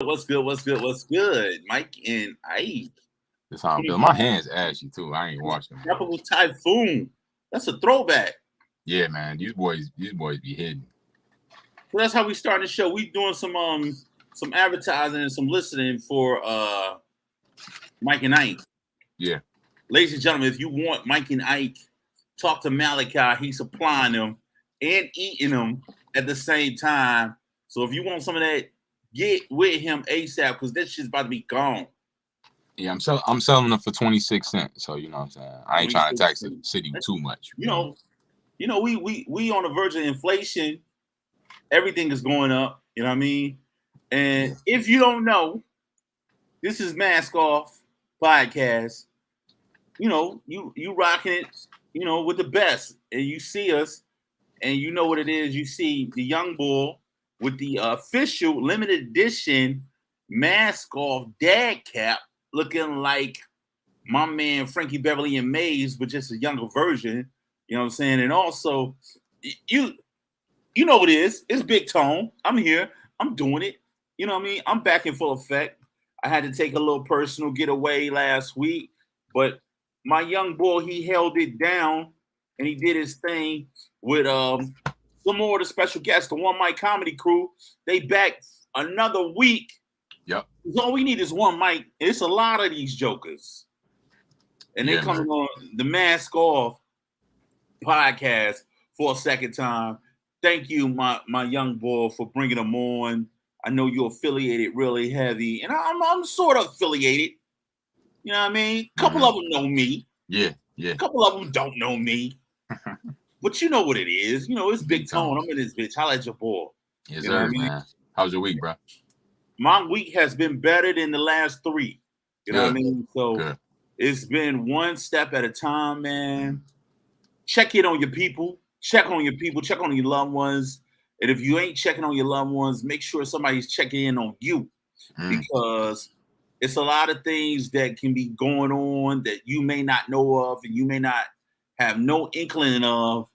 What's good? What's good? What's good? Mike and Ike. That's how I'm feeling. My hands ashy too. I ain't washed them Tropical bitches. Typhoon. That's a throwback. Yeah, man. These boys be hidden. So that's how we start the show. We doing some advertising and some listening for Mike and Ike. Yeah. Ladies and gentlemen, if you want Mike and Ike, talk to Malachi. He's supplying them and eating them at the same time. So if you want some of that, get with him ASAP because that shit's about to be gone. Yeah, I'm selling them for 26 cents. So you know what I'm saying. I ain't trying to 26 tax the cents. city too much. You know, we on the verge of inflation. Everything is going up. You know what I mean? And Yeah. if you don't know, this is Mask Off Podcast. You rocking it, with the best. And you see us and you know what it is. You see the young bull with the official limited edition Mask Off dad cap looking like my man Frankie Beverly and Mays, but just a younger version. You know what I'm saying? And also, you you know what it is. It's Big Tone. I'm here. I'm doing it. You know what I mean? I'm back in full effect. I had to take a little personal getaway last week, but my young boy, he held it down and he did his thing with some more of the special guests, the One Mic Comedy Crew. They back another week. Yep. All we need is one mic. It's a lot of these jokers. And they Yeah, coming man. on the Mask Off podcast for a second time. Thank you, my young boy, for bringing them on. I know you're affiliated really heavy, and I'm sort of affiliated. You know what I mean? A couple Hmm. of them know me. Yeah. Yeah. A couple of them don't know me. But you know what it is. It's Big Big Tone. Tone. I'm in this bitch. Holla at your boy. Yes, You know what I sir, mean? man. How's your week, bro? My week has been better than the last three. You know what I Good. mean? So Good. it's been one step at a time, man. Check in on your people. Check on your people. Check on your loved ones. And if you ain't checking on your loved ones, make sure somebody's checking in on you Mm. because it's a lot of things that can be going on that you may not know of and you may not have no inkling of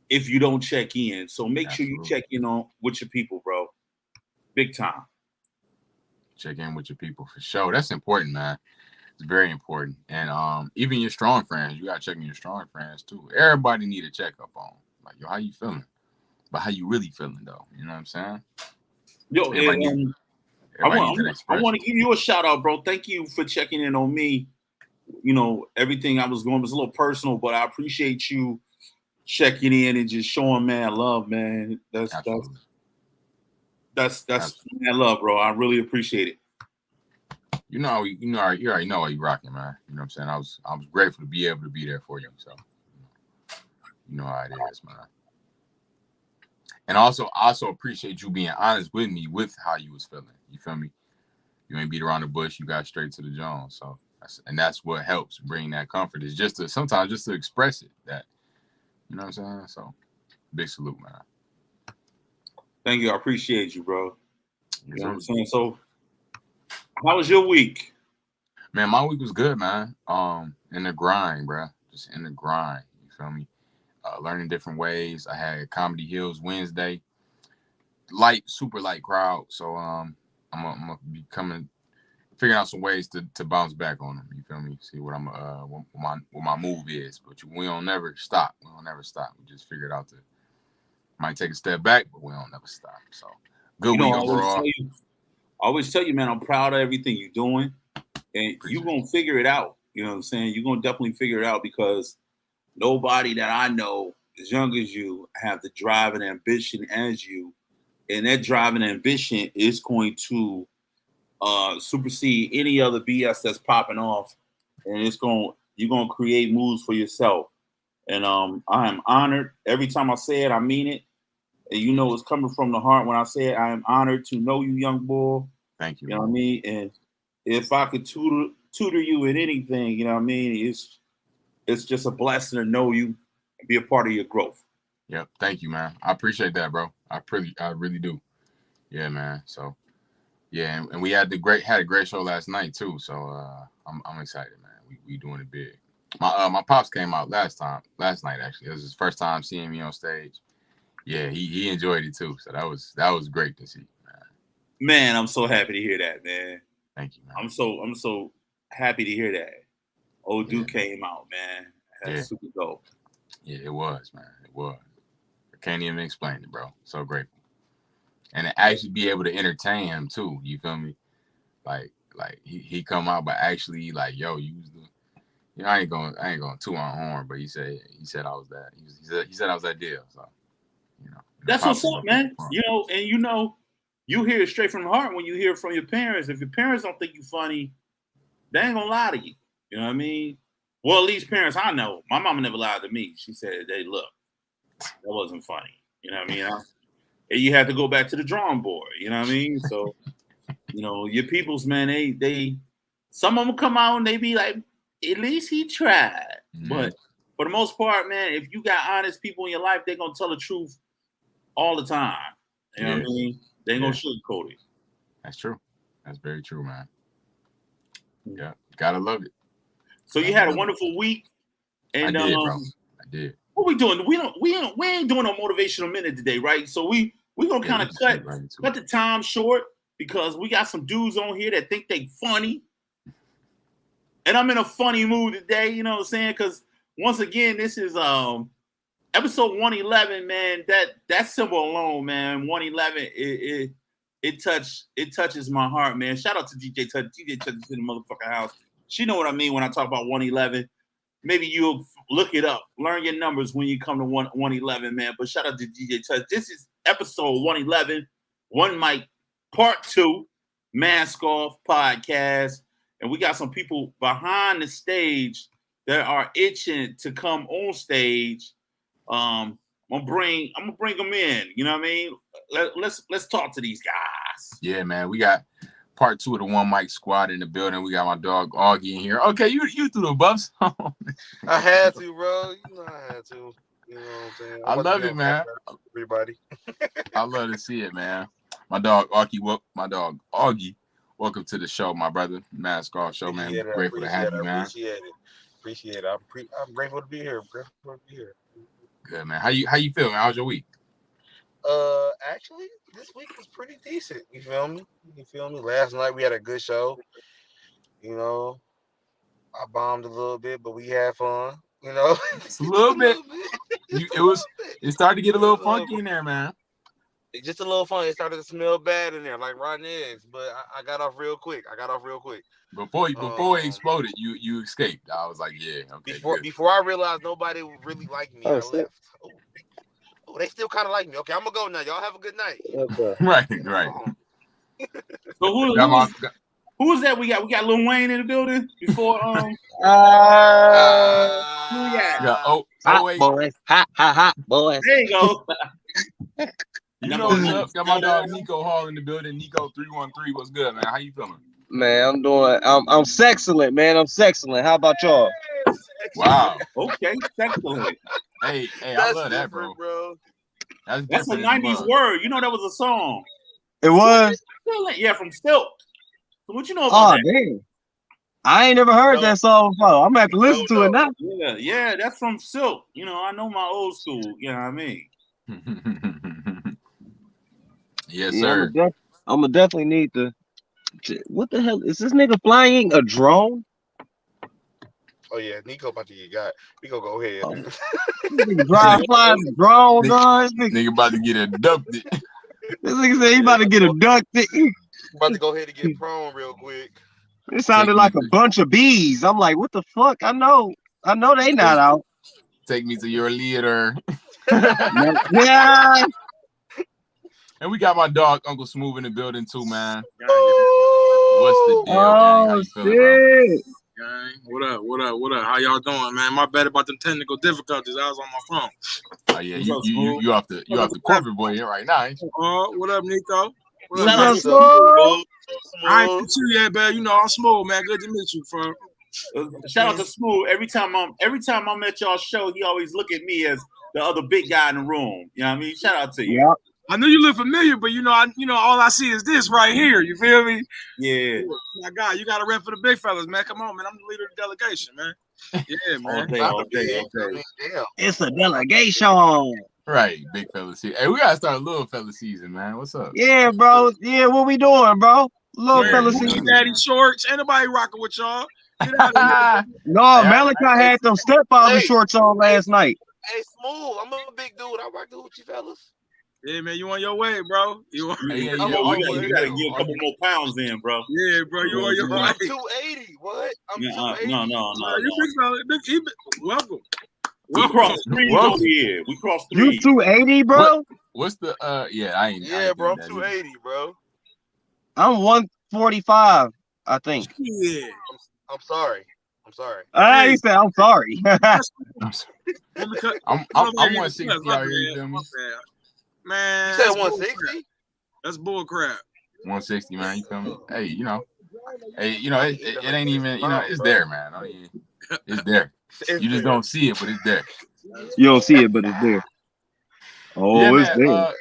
if you don't check in. So make sure you Absolutely. check in on with your people, bro. Big time. Check in with your people for sure. That's important, man. It's very important. And even your strong friends, you gotta check in your strong friends too. Everybody need a checkup on. Like, yo, how you feeling? But how you really feeling though? You know what I'm saying? Yo, Everybody need I everybody needs that want I want expression. to give you a shout out, bro. Thank you for checking in on me. Everything I was going was a little personal, but I appreciate you checking in and just showing man love, man. That's that's Absolutely. that's that's Absolutely. man love, bro. I really appreciate it. You already know how you rocking, man. You know what I'm saying? I was grateful to be able to be there for you. So you know how it is, man. And I also appreciate you being honest with me with how you was feeling. You feel me? You ain't beat around the bush. You got straight to the Jones. So that's what helps bring that comfort is just to sometimes just to express it. That you know what I'm saying. So big salute, man. Thank you. I appreciate you, bro. Yes, You know what sir. I'm saying? So, how was your week? Man, my week was good, man. In the grind, bro. Just in the grind. You feel me? Learning different ways. I had Comedy Hills Wednesday. Super light crowd. So I'm gonna be coming, figuring out some ways to bounce back on them. You feel me? See what my move is. But we don't never stop. We don't never stop. We just figured out to might take a step back, but we don't never stop. So good week I always tell overall. you, man, I'm proud of everything you're doing, and you're Appreciate gonna figure it out. You know what I'm saying? You're gonna definitely figure it out because nobody that I know as young as you have the drive and ambition as you, and that drive and ambition is going to supersede any other BS that's popping off, and you're gonna create moves for yourself. And I am honored every time I say it. I mean it, and it's coming from the heart when I say it. I am honored to know you, young boy. Thank you, You know what I man. mean? And if I could tutor you in anything, you know what I mean, it's just a blessing to know you and be a part of your growth. Yep. Thank you, man. I appreciate that, bro. I really do. Yeah, man. So yeah, and we had a great show last night too. So I'm excited, man. We doing it big. My pops came out last night actually. It was his first time seeing me on stage. Yeah, he enjoyed it too. So that was great to see, man. Man, I'm so happy to hear that, man. Thank you, man. I'm so happy to hear that. Old Duke came out, man. That's super dope. Yeah, it was, man. It was. I can't even explain it, bro. So grateful. And to actually be able to entertain him too. You feel me? Like he come out, but actually like, yo, you was the, you know, I ain't going toot my horn, but he said I was that. He said I was that deal. So, you know. That's what's up, man. You know, and you hear it straight from the heart when you hear it from your parents. If your parents don't think you funny, they ain't gonna lie to you. You know what I mean? Well, at least parents I know. My mama never lied to me. She said, "Hey, look, that wasn't funny." You know what I mean? And you have to go back to the drawing board. You know what I mean? So, you know, your peoples, man, they some of them come out and they be like, at least he tried. Mm-hmm. But for the most part, man, if you got honest people in your life, they're gonna tell the truth all the time. You know what I mean? They ain't gonna sugarcoat it. That's true. That's very true, man. Yeah, gotta love it. So you had a wonderful week, and I did, bro. I did. What we doing? We ain't doing a motivational minute today, right? So we gonna kind of cut the time short because we got some dudes on here that think they funny, and I'm in a funny mood today. You know what I'm saying? Because once again, this is episode 111, man. That symbol alone, man, 111. It touches my heart, man. Shout out to DJ Touch. DJ Touch is in the motherfucking house. She know what I mean when I talk about 111. Maybe you'll look it up. Learn your numbers when you come to 111, man. But shout out to DJ Touch. This is episode 111, One Mic, Part 2, Mask Off Podcast. And we got some people behind the stage that are itching to come on stage. I'm gonna bring them in. You know what I mean? Let's talk to these guys. Yeah, man. We got part 2 of the One Mic Squad in the building. We got my dog Augie in here. Okay, you threw the buffs. I had to, bro. You know I had to. You know what I'm saying? I love it, man. Everybody. I love to see it, man. My dog Augie, welcome to the show, my brother. Mask Off show, man. Grateful to have you, man. Appreciate it. I'm grateful to be here. Good, man. How you feeling? How's your week? Actually, this week was pretty decent. You feel me? Last night we had a good show. You know, I bombed a little bit, but we had fun. You know, it's a little bit. It started to get a little funky in there, man. Just a little fun. It started to smell bad in there, like rotten eggs. But I got off real quick. Before it exploded, you escaped. I was like, yeah, okay. Before I realized nobody really liked me, I left. Oh, they still kind of like me. Okay, I'm gonna go now. Y'all have a good night. Okay. Right. So who was that? We got Lil Wayne in the building before. Who we got? Hot boys. Hot boys. There you go. You know what's up? Got my dog Nico Hall in the building. Nico 313. What's good, man? How you feeling? Man, I'm sexcellent, man. I'm sexcellent. How about y'all? Wow. Okay, sexcellent. Hey, I love that, bro. That's a 90s word. You know that was a song. It was? Yeah, from Silk. So what you know about that? Damn. I ain't never heard that song before. I'm gonna have to listen to it now. Yeah, that's from Silk. You know, I know my old school. You know what I mean? Yes, sir. I'm gonna definitely need to. What the hell is this nigga flying a drone? Oh yeah, Nico about to get got. We gonna go ahead. Flying a drone, guys. Nigga about to get abducted. This nigga said he about to get abducted. About to go ahead and get prone real quick. It sounded like a bunch of bees. I'm like, what the fuck? I know they not out. Take me to your leader. Yeah. And we got my dog Uncle Smooth in the building too, man. What's the deal, gang? How you feeling, bro? Gang, what up? How y'all doing, man? My bad about them technical difficulties. I was on my phone. Oh yeah, you off the corporate boy here right now, ain't you? What up, Nico? What up, Smooth? I ain't met you yet, man. You know I'm Smooth, man. Good to meet you, bro. Shout out to Smooth. Every time I'm at y'all show, he always look at me as the other big guy in the room. You know what I mean? Shout out to you. Yeah. I knew you look familiar, but all I see is this right here. You feel me? Yeah. My God, you got to rep for the big fellas, man. Come on, man. I'm the leader of the delegation, man. Yeah, man. Okay. It's a delegation. Right, big fella season. Hey, we gotta start a little fella season, man. What's up? Yeah, bro. Yeah, what we doing, bro? Little Man, fella Boogie season. Daddy shorts. Ain't nobody rocking with y'all. Get out of here. No, Hey, Malachi had them stepfather Hey, shorts on last night. Hey, Smooth, I'm a big dude. I rock the hoochie fellas. Yeah, man, you on your way, bro. You on, Hey, yeah, I'm yeah. on Are my you, way. You gotta get a couple more pounds in, bro. yeah, bro. You on your Bro, way. I'm 280. What? I'm 280. No. You big fella. Welcome. We crossed threes Welcome. over here. We crossed You threes. 280, bro? what's the yeah, I ain't Yeah, bro, I'm doing that 280, bro. I'm 145, I think. Yeah. I'm sorry. He said, I'm sorry. either. Let me cut. I'm 160 out here, you feel me? Man, You said that's bull 160? crap. That's bull crap. 160, man, you feel me? Hey, it ain't even, it's there, man. It's there. You just don't see it, but it's there. You don't see it, but it's there. Oh, Yeah, it's man. there.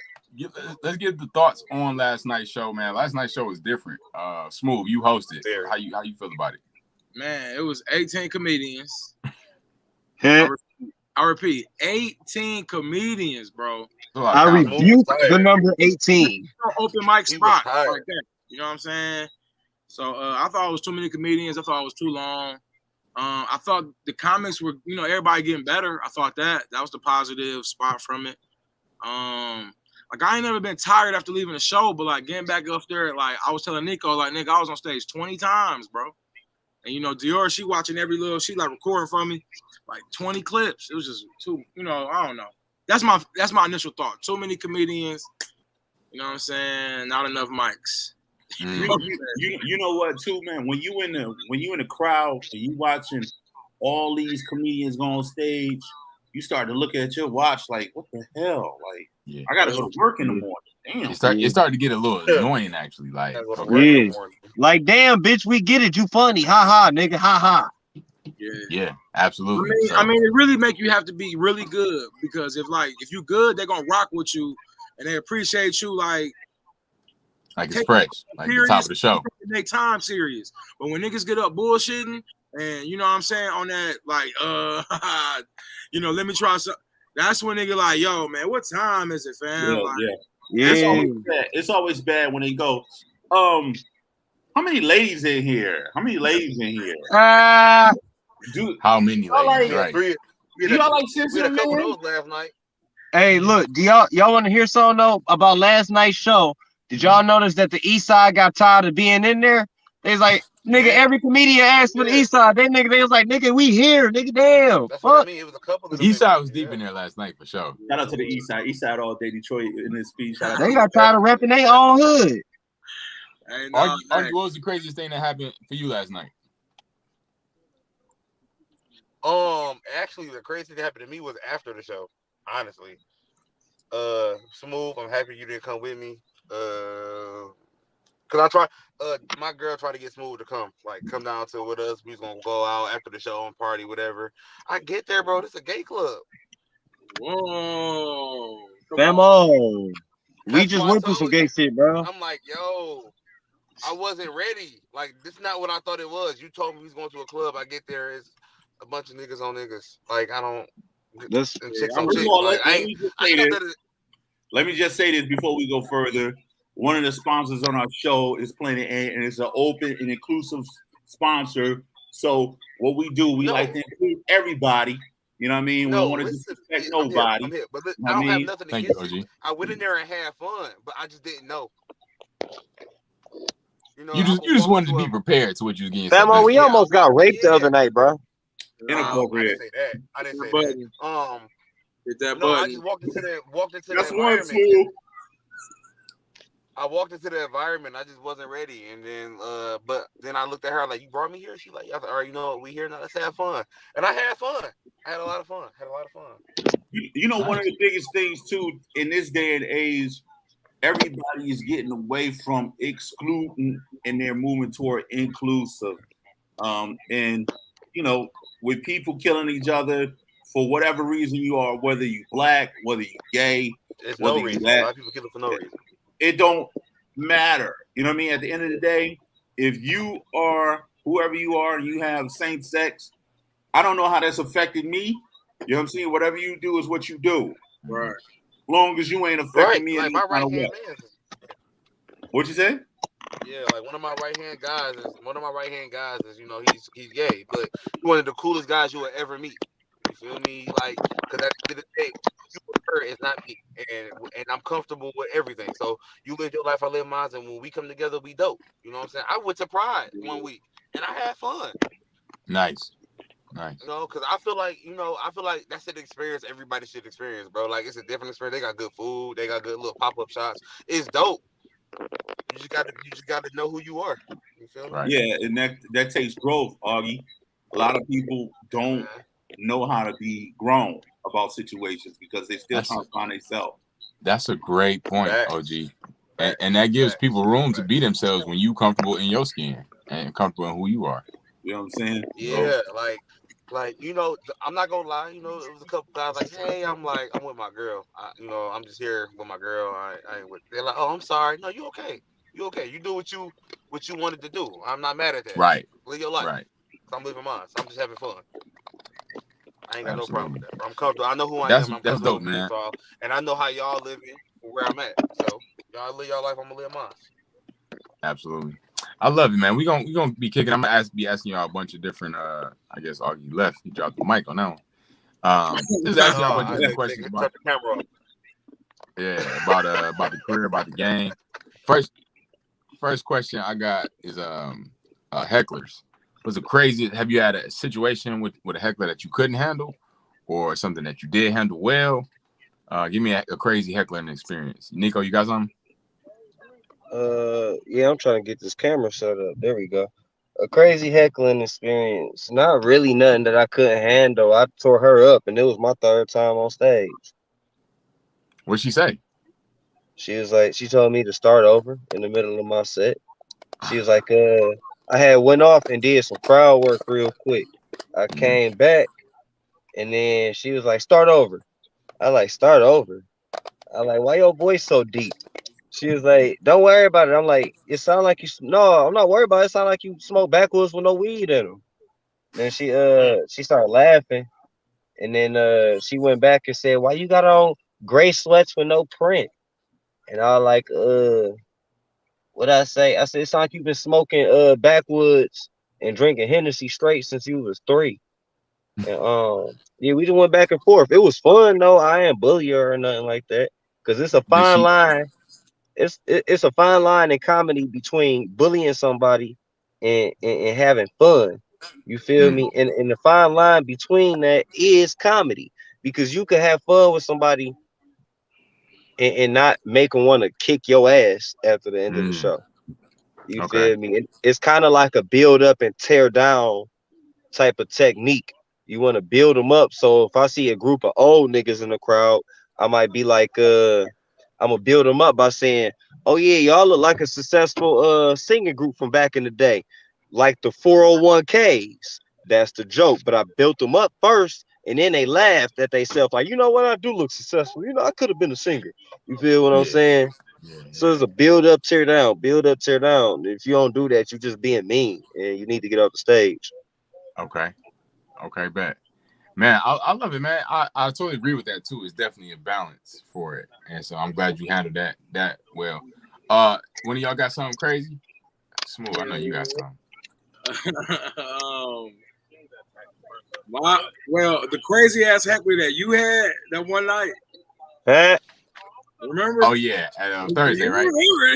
Let's get the thoughts on last night's show, man. Last night's show was different. Smooth, you hosted. Very. How you feel about it? Man, it was 18 comedians. Heh. I repeat, 18 comedians, bro. I rebuke the number 18. Open mic He was spot tired. like that. You know what I'm saying? So I thought it was too many comedians. I thought it was too long. I thought the comics were, everybody getting better. I thought that was the positive spot from it. Like I ain't never been tired after leaving the show, but like getting back up there, like I was telling Nico, like nigga, I was on stage 20 times, bro. And Dior, she watching every little, she like recording from me, like 20 clips. It was just too, I don't know. That's my initial thought. Too many comedians, you know what I'm saying? Not enough mics. You know what too, man? When you in the crowd and you watching all these comedians go on stage, you start to look at your watch like, what the hell? Like, Yeah. I gotta go to work in the morning. Damn. It started to get a little annoying, actually. Like, Yeah. Like, damn, bitch, we get it. You funny. Ha ha, nigga. Ha ha. Yeah, absolutely. I mean, it really make you have to be really good because if you good, they're gonna rock with you and they appreciate you like it's fresh, like the top of the show. They time serious. But when niggas get up bullshitting and you know what I'm saying on that, like let me try something. That's when nigga like, yo, man, what time is it, fam? Yeah. It's always bad when they go, how many ladies in here? How many ladies, right? We y'all like we had a couple of those last night. Hey, look, do y'all want to hear something though about last night's show? Did y'all notice that the East Side got tired of being in there? They was like, nigga, every comedian asked for the East Side. They was like, nigga, we here, nigga, damn. That's what I mean. It was a couple of them. East Side was deep in there last night for sure. Shout out to the East Side. East Side all day, Detroit in this speech. They got tired of repping their own hood. What was the craziest thing that happened for you last night? Actually, the craziest thing that happened to me was after the show. Honestly, Smooth, I'm happy you didn't come with me. Cause I tried. My girl tried to get Smooth to come down to with us. We was gonna go out after the show and party, whatever. I get there, bro. This is a gay club. Whoa. Famo. We just went through some gay shit, bro. I'm like, yo, I wasn't ready. Like, this is not what I thought it was. You told me we was going to a club. I get there, it's a bunch of niggas on niggas. Like, I don't. Chicks on chicks. Let me just say this before we go further. One of the sponsors on our show is Planet A, and it's an open and inclusive sponsor. So what we do, we like to include everybody. You know what I mean? We don't want to disrespect nobody. I'm here, but I don't have nothing against it. I went in there and had fun, but I just didn't know. You just wanted to be prepared to what you was getting. Famo, we almost got raped the other night, bro. Inappropriate. I didn't say that. Hit that no, button. I just walked into That's the one environment. tool. I walked into the environment. I just wasn't ready, and then, but then I looked at her like, "You brought me here." She like, "All right, you know what? We here now. Let's have fun." And I had fun. I had a lot of fun. You know, one of the biggest things too in this day and age, everybody is getting away from excluding and they're moving toward inclusive. And with people killing each other for whatever reason you are, whether you black, whether you gay, it's whether no reason. you black, A lot of people killing for no reason. It don't matter. You know what I mean? At the end of the day, if you are whoever you are and you have same sex, I don't know how that's affected me. You know what I'm saying? Whatever you do is what you do. Right. long as you ain't affecting Right, me like in my any kind right of hand way. man. What you say? Yeah, like one of my right hand guys is you know he's gay, but he's one of the coolest guys you will ever meet. You feel me? Like, cause at the end of the day, you with her is not me, and I'm comfortable with everything. So you live your life, I live mine, and when we come together, we dope. You know what I'm saying? I went to Pride one week and I had fun. Nice. You know, cause I feel like that's an experience everybody should experience, bro. Like it's a different experience. They got good food, they got good little pop-up shops. It's dope. You just gotta know who you are. You feel me? Right. Yeah, and that takes growth, Augie. A lot of people don't Man. know how to be grown about situations because they still That's trying to find themselves. That's a great point, Facts. OG. Facts. And that gives Facts. people room to Facts. be themselves when you comfortable in your skin and comfortable in who you are. You know what I'm saying? Yeah, like you know, I'm not gonna lie. You know, it was a couple guys like, hey, I'm with my girl. I'm just here with my girl. I ain't with. They're like, oh, I'm sorry. No, you okay? You okay? You do what you wanted to do. I'm not mad at that. Right. Live your life. Right. I'm living mine. So I'm just having fun. I ain't got no problem Absolutely. with that. Bro. I'm comfortable. I know who I That's am. I'm that's comfortable dope, with man. y'all, and I know how y'all living where I'm at. So y'all live your life. I'm gonna live mine. Absolutely. I love it, man. We gonna be kicking. I'm gonna be asking y'all a bunch of different I guess Augie left. He dropped the mic on that one. Just asking y'all a bunch of different questions about the camera off. yeah, about the career, about the game. First question I got is hecklers. Was it crazy? Have you had a situation with a heckler that you couldn't handle, or something that you did handle well? Give me a crazy heckling experience. Nico, you got something? Yeah, I'm trying to get this camera set up. There we go. A crazy heckling experience. Not really nothing that I couldn't handle. I tore her up, and it was my third time on stage. What'd she say? She was like, she told me to start over in the middle of my set. She was like, I had went off and did some crowd work real quick. I came back, and then she was like, start over. I like, start over. I like, why your voice so deep? She was like, don't worry about it. I'm like, it sound like you. No, I'm not worried about it. It sound like you smoke backwoods with no weed in them. Then she started laughing, and then she went back and said, why you got on gray sweats with no print? And I was like, what I say? I said, it's like you've been smoking backwoods and drinking Hennessy straight since you was 3. And yeah, we just went back and forth. It was fun though. I ain't bully her or nothing like that. Cause it's a fine line. It's a fine line in comedy between bullying somebody and having fun. You feel me? And the fine line between that is comedy. Because you can have fun with somebody and not make them want to kick your ass after the end of the show. You feel me? It's kind of like a build up and tear down type of technique. You want to build them up. So if I see a group of old niggas in the crowd, I might be like, I'm gonna build them up by saying, oh yeah, y'all look like a successful singing group from back in the day, like the 401ks. That's the joke. But I built them up first, and then they laughed at themselves, like, you know what, I do look successful. You know, I could have been a singer. You feel what I'm saying? Yeah. So it's a build up, tear down, build up, tear down. If you don't do that, you're just being mean, and you need to get off the stage. Okay, bet. Man, I love it, man. I totally agree with that too. It's definitely a balance for it, and so I'm glad you handled that well. One of y'all got something crazy? Smooth, I know you got something. Well, the crazy ass heckler that you had that one night. Remember? Oh yeah, at Thursday, right?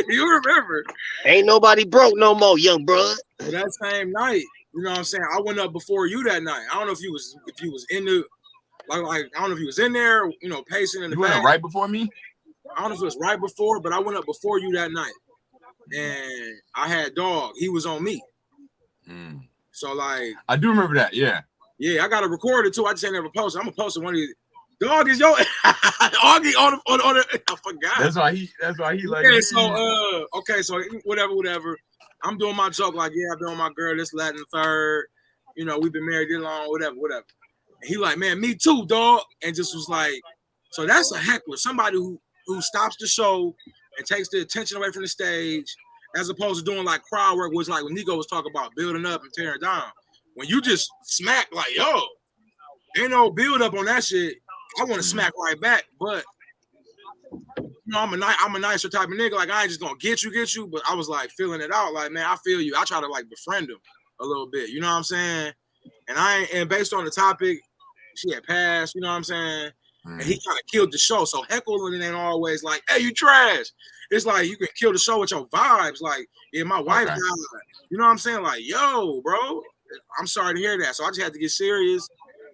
You remember? Ain't nobody broke no more, young bro. Well, that same night, you know what I'm saying? I went up before you that night. I don't know if you was in the like I don't know if you was in there, you know, pacing in the back. You went up right before me? I don't know if it was right before, but I went up before you that night. And I had Dog. He was on me. So like I do remember that, yeah. Yeah, I got to record it too. I just ain't never posted. I'm gonna post it one of these. Dog is your Augie on the I forgot. That's why he like. Yeah, so okay, so whatever. I'm doing my joke like, yeah, I've been with my girl this Latin third. You know, we've been married this long, whatever. And he like, man, me too, dog. And just was like, so that's a heckler, somebody who stops the show and takes the attention away from the stage, as opposed to doing like crowd work, which like when Nico was talking about building up and tearing down. When you just smack like, yo, ain't no build up on that shit. I want to smack right back, but know, I'm a nicer type of nigga. Like I ain't just gonna get you, but I was like feeling it out. Like, man, I feel you. I try to like befriend him a little bit. You know what I'm saying? And based on the topic, she had passed. You know what I'm saying? And he kind of killed the show. So heckling ain't always like, hey, you trash. It's like you can kill the show with your vibes. Like, yeah, my wife died. You know what I'm saying? Like, yo, bro, I'm sorry to hear that. So I just had to get serious.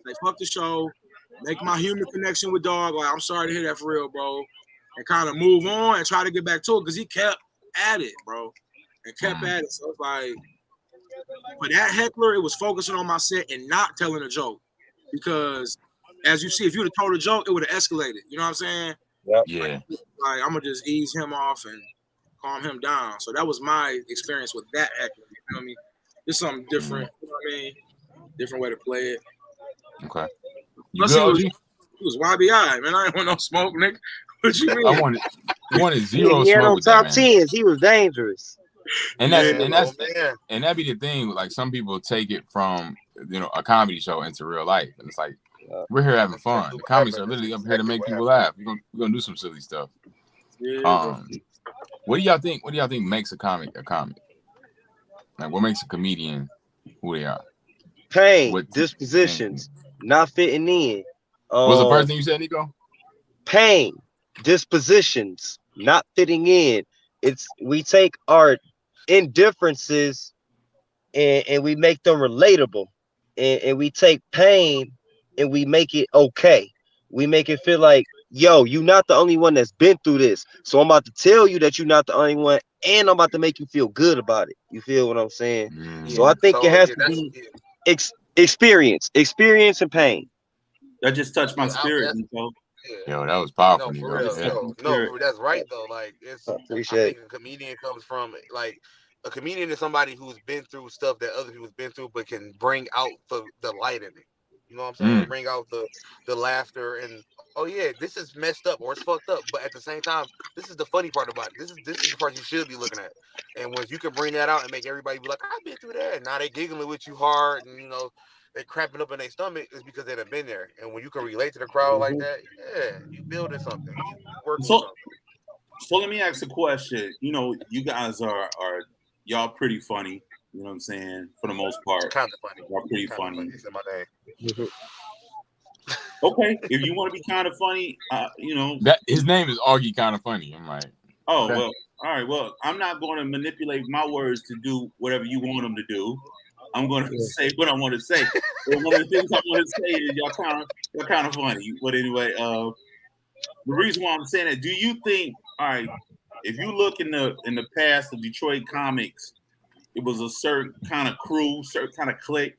Like, fuck the show. Make my human connection with dog. Like, I'm sorry to hear that for real, bro. And kind of move on and try to get back to it because he kept at it, bro. And kept at it. So it's like, for that heckler, it was focusing on my set and not telling a joke. Because as you see, if you would have told a joke, it would have escalated. You know what I'm saying? Yep. Yeah. Like, I'm gonna just ease him off and calm him down. So that was my experience with that heckler. You know what I mean? Just something different. You know what I mean? Different way to play it. Okay. Plus, he was YBI, man. I ain't want no smoke, nigga. What you mean? I wanted zero He had smoke on with that, top man. tens. He was dangerous. And that be the thing. Like some people take it from a comedy show into real life, and it's like we're here having fun. The comedies are literally up here to make people laugh. We're gonna do some silly stuff. Yeah. What do y'all think? What do y'all think makes a comic a comic? Like what makes a comedian who they are? Pain, dispositions, not fitting in. What was the first thing you said, Nico? Pain, dispositions, not fitting in. We take our indifferences and we make them relatable, and we take pain and we make it okay. We make it feel like, yo, you're not the only one that's been through this. So I'm about to tell you that you're not the only one, and I'm about to make you feel good about it. You feel what I'm saying? So I think it has to be experience and pain. That just touched my spirit, Nico. Yo, that was powerful, No, Nico. for real. No, that's right though. Like I think a comedian comes from like a comedian is somebody who's been through stuff that other people's been through, but can bring out the light in it. You know what I'm saying? Bring out the laughter and oh yeah, this is messed up or it's fucked up, but at the same time, this is the funny part about it. This is the part you should be looking at. And when you can bring that out and make everybody be like, I've been through that. Now they giggling with you hard and they cramping up in their stomach is because they done been there. And when you can relate to the crowd like that, yeah, you building something. You working something. So let me ask a question. You guys are y'all pretty funny. You know what I'm saying? For the most part, kind of funny. Y'all pretty funny. It's in my name. Okay, if you want to be kind of funny, that his name is Augie. Kind of funny. I'm like, oh well, all right. Well, I'm not going to manipulate my words to do whatever you want them to do. I'm going to say what I want to say. And one of the things I want to say is y'all kind of funny. But anyway, the reason why I'm saying that, do you think, all right, if you look in the past of Detroit comics, it was a certain kind of crew, certain kind of clique,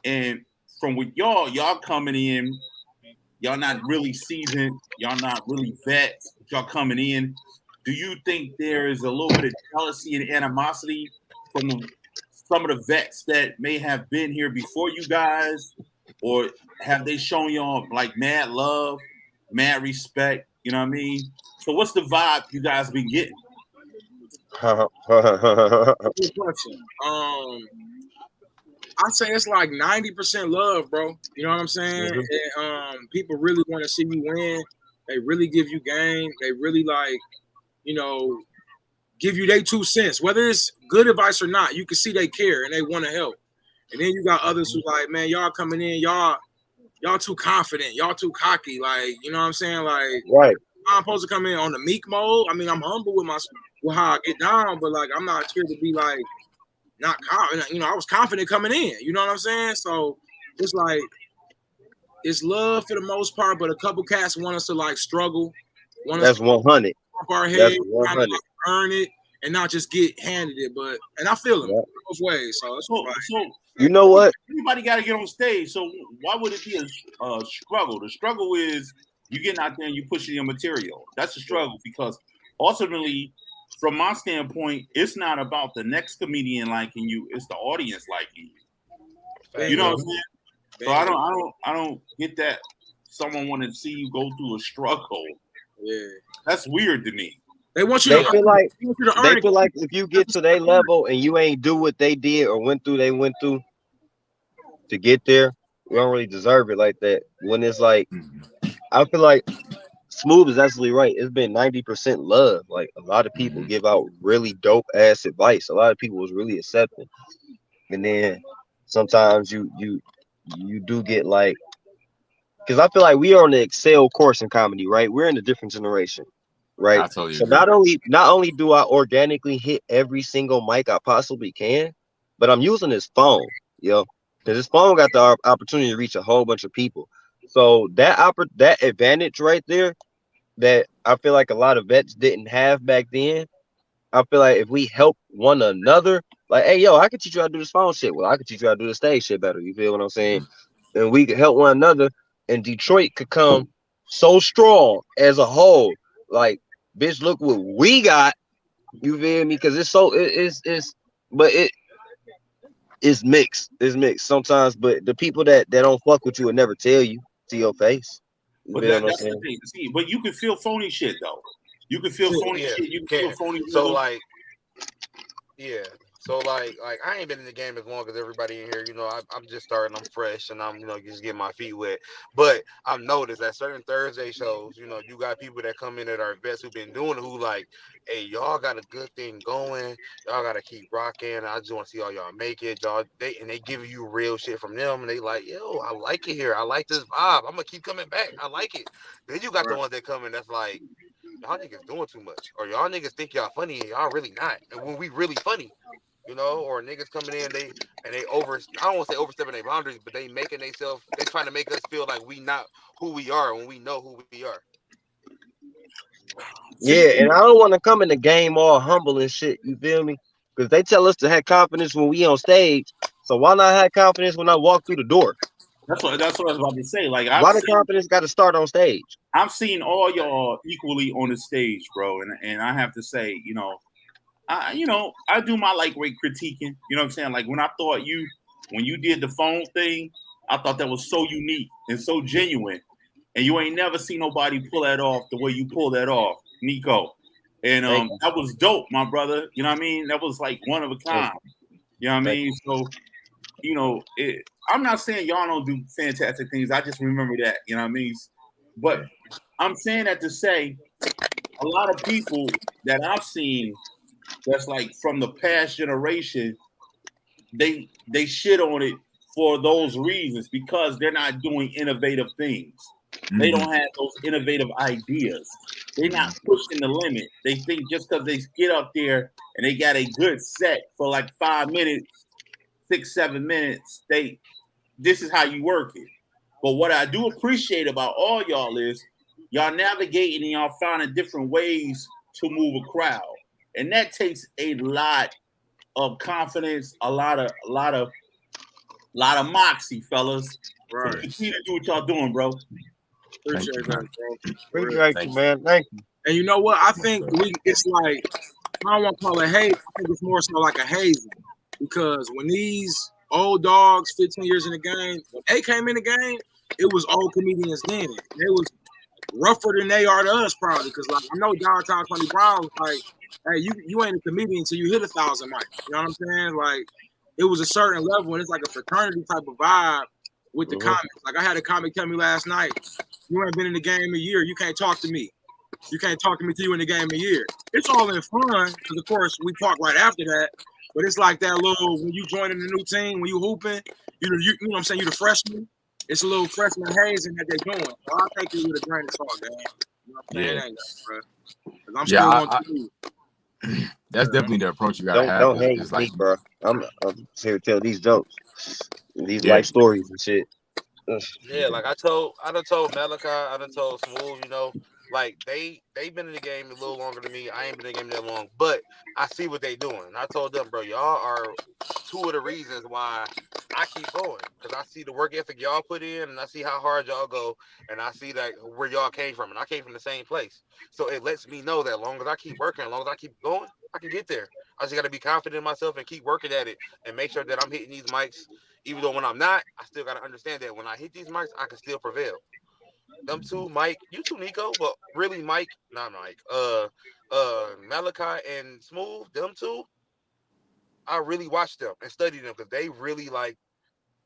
and from with y'all coming in, y'all not really seasoned, y'all not really vets, y'all coming in. Do you think there is a little bit of jealousy and animosity from some of the vets that may have been here before you guys, or have they shown y'all like mad love, mad respect? You know what I mean? So what's the vibe you guys been getting? Good question. I'd say it's like 90% love, bro. You know what I'm saying? And, people really want to see you win. They really give you game. They really give you their 2 cents. Whether it's good advice or not, you can see they care and they want to help. And then you got others who like, man, y'all coming in, y'all too confident, y'all too cocky. Like, you know what I'm saying? Like, right. I'm supposed to come in on the meek mode. I mean, I'm humble with how I get down, but like, I'm not here to be like not confident. I was confident coming in. You know what I'm saying? So it's like it's love for the most part, but a couple cats want us to like struggle. That's 100. Our head, earn it, and not just get handed it. And I feel them both ways. So it's so you know what? Everybody got to get on stage. So why would it be a struggle? The struggle is you getting out there and you pushing your material. That's a struggle because ultimately, from my standpoint, it's not about the next comedian liking you; it's the audience liking you. You know what I'm saying? So I don't get that. Someone want to see you go through a struggle. Yeah, that's weird to me. They want you. They feel like if you get to their level and you ain't do what they did or went through to get there, you don't really deserve it like that. When it's like, I feel like Smooth is absolutely right. It's been 90% love. Like a lot of people Mhm. give out really dope ass advice. A lot of people was really accepting. And then sometimes you do get like, because I feel like we are on the excel course in comedy, right? We're in a different generation, right? I totally So agree. not only do I organically hit every single mic I possibly can, but I'm using this phone, because this phone got the opportunity to reach a whole bunch of people. So that advantage right there that I feel like a lot of vets didn't have back then. I feel like if we help one another, like, hey, yo, I can teach you how to do this phone shit. Well, I can teach you how to do the stage shit better. You feel what I'm saying? Mhm. And we could help one another, and Detroit could come so strong as a whole. Like, bitch, look what we got. You feel me? Because but it's mixed. It's mixed sometimes. But the people that don't fuck with you will never tell you to your face. You But feel what I'm that's the saying? thing. See, but you can feel phony shit though. You can feel phony Yeah, shit. You you can feel can. phony So rhythm. like, yeah. So like I ain't been in the game as long as everybody in here. I'm just starting. I'm fresh, and I'm just getting my feet wet. But I've noticed that certain Thursday shows, you got people that come in that are vets who've been doing it, who like, hey, y'all got a good thing going. Y'all gotta keep rocking. I just want to see all y'all make it. They give you real shit from them, and they like, yo, I like it here. I like this vibe. I'm gonna keep coming back. I like it. Then you got the Right. ones that come in that's like, y'all niggas doing too much, or y'all niggas think y'all funny and y'all really not, and when we really funny, or niggas coming in, they over, I don't want to say overstepping their boundaries, but they trying to make us feel like we not who we are when we know who we are. See, Yeah, and I don't want to come in the game all humble and shit. You feel me? Because they tell us to have confidence when we on stage. So why not have confidence when I walk through the door? that's what I was about to say. Like Why the confidence got to start on stage? I've seen all y'all equally on the stage, bro, and I have to say, I do my like rate critiquing. You know what I'm saying? Like when you did the phone thing, I thought that was so unique and so genuine, and you ain't never seen nobody pull that off the way you pull that off, Nico. And Thank you. that was dope, my brother. You know what I mean? That was like one of a Thank kind. you. You know what I Thank mean? So I'm not saying y'all don't do fantastic things. I just remember that. You know what I mean? But I'm saying that to say a lot of people that I've seen that's like from the past generation, they shit on it for those reasons because they're not doing innovative things. They Mhm. don't have those innovative ideas. They're not Mhm. pushing the limit. They think just because they get up there and they got a good set for like 5 minutes, 6, 7 minutes, this is how you work it. But what I do appreciate about all y'all is y'all navigating and y'all finding different ways to move a crowd. And that takes a lot of confidence, a lot of moxie, fellas. So Right. continue to do what y'all doing, bro. Thank Appreciate you, that, man. bro. For real. Appreciate you, Thank you. man. Thank you. And you know what? I think it's like, I don't want to call it hate. I think it's more so like a hazing. Because when these old dogs, 15 years in the game, when they came in the game, it was old comedians then. They was rougher than they are to us probably. Because like I know Downtown Tony Brown was like, hey, you ain't a comedian until you hit 1,000 mics. You know what I'm saying? Like it was a certain level, and it's like a fraternity type of vibe with the Mhm. comics. Like I had a comic tell me last night, you ain't been in the game a year, you can't talk to me. You can't talk to me till you in the game a year. It's all in fun, because of course we talk right after that. But it's like that little when you join in the new team, when you hooping, you know what I'm saying, you the freshman. It's a little freshman hazing that they're doing. So I take it with a grain of salt, man. You know what I'm saying? Yeah. It ain't that, bro. Because I'm Yeah. still going through. That's definitely the approach you gotta have. Don't Is hate like, me, bro. I'm just here to tell these jokes, these yeah. life stories and shit. Ugh. Yeah, like I done told Malachi, I done told Smooth, like they been in the game a little longer than me. I ain't been in the game that long, but I see what they doing. And I told them, bro, y'all are two of the reasons why I keep going, because I see the work ethic y'all put in, and I see how hard y'all go, and I see that where y'all came from, and I came from the same place. So it lets me know that as long as I keep working, as long as I keep going, I can get there. I just got to be confident in myself and keep working at it, and make sure that I'm hitting these mics. Even though when I'm not, I still got to understand that when I hit these mics, I can still prevail. Them two, Mike, you two, Nico, but really Mike, not Mike, Malachi and Smooth, them two, I really watched them and studied them because they really like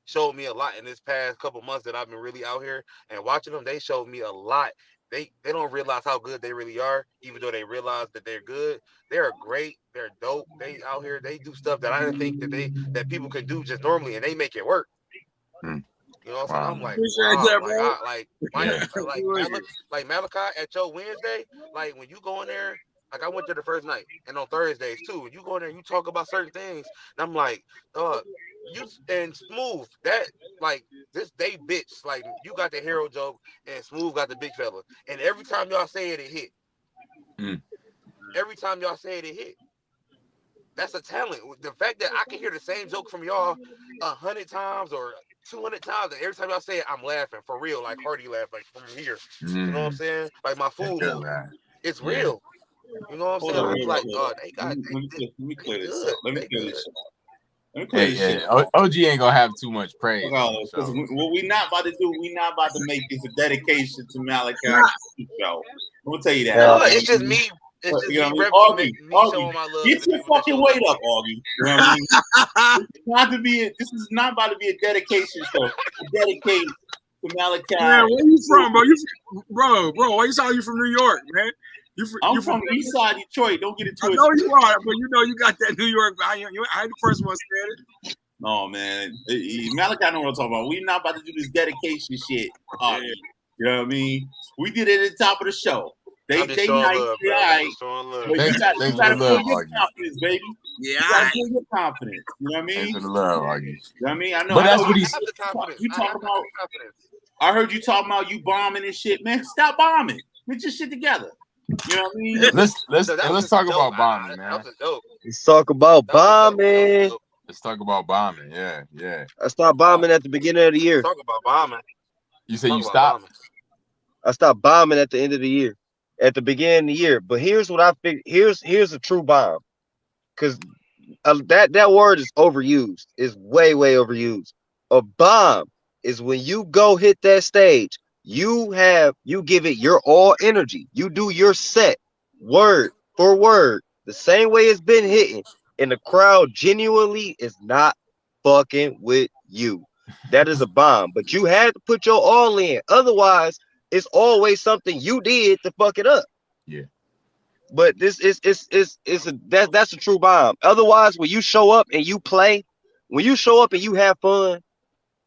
showed me a lot in this past couple months that I've been really out here and watching them. They showed me a lot they don't realize how good they really are, even though they realize that they're good. They're great. They're dope. They out here. They do stuff that I didn't think that people could do just normally, and they make it work. Mm. You know what I'm saying? Wow. I'm like, Appreciate wow, that, like bro. like Malachi at your Wednesday, like when you go in there, like I went there the first night, and on Thursdays too. When you go in there, and you talk about certain things, and I'm like, you and Smooth that like this they bitch like you got the hero joke and Smooth got the big fella, and every time y'all say it, it hit. Mm. Every time y'all say it, it hit. That's a talent. The fact that I can hear the same joke from y'all 100 times or 200 times, and every time y'all say it, I'm laughing for real, like hearty laugh, like from here. You know what I'm saying? Like my food Good, mood. man. It's Yeah. real. You know what I'm Hold saying? on, I'm real like, quick. oh, they got Let me clear this good. up. Let me They clear good. this up. Let me clear Hey, this shit yeah. up. OG ain't gonna have too much praise. Because what we not about to do, we not about to make this a dedication to Malachi show. I'm gonna tell you that. No, Okay? it's just me. It's just You know me, what I mean? me showing my love to Get the your people that fucking show weight love. up, Augie. You know what I mean? This is not about to be a dedication show. Dedicate to Malachi. Man, where you from, bro? Bro, why you sound you from New York, man? I'm from East Side Detroit. Don't get it I twisted. know you are, but you know you got that New York. I ain't the first one said it. No, man. Malachi know what I'm talking about. We not about to do this dedication shit, Augie. You know what I mean? We did it at the top of the show. I'm just showing nice, love, they bro. all I'm right. just showing love. But Thanks you got for the to love, build your Augie. confidence, baby. Yeah, You got to build your confidence. You know what I mean? Thanks for the love, Augie. You know what I mean? I know. But that's I what he's. have the confidence. You I talking have about? the confidence. I heard you talking about you bombing and shit, man. Stop bombing. Get your shit together. You know what I mean? Let's talk about bombing, man. That was a joke. Let's talk about That was a joke. That was a bombing. joke. Let's talk about bombing. Yeah. I stopped bombing at the beginning of the year. Talk about bombing. You say Talk you about stopped? bombing. I stopped bombing at the end of the year, at the beginning of the year. But here's what I think. Here's a true bomb, because that word is overused. It's way overused. A bomb is when you go hit that stage. You give it your all energy. You do your set word for word the same way it's been hitting, and the crowd genuinely is not fucking with you. That is a bomb. But you had to put your all in. Otherwise, it's always something you did to fuck it up. Yeah. But that's a true bomb. Otherwise, when you show up and you play, when you show up and you have fun,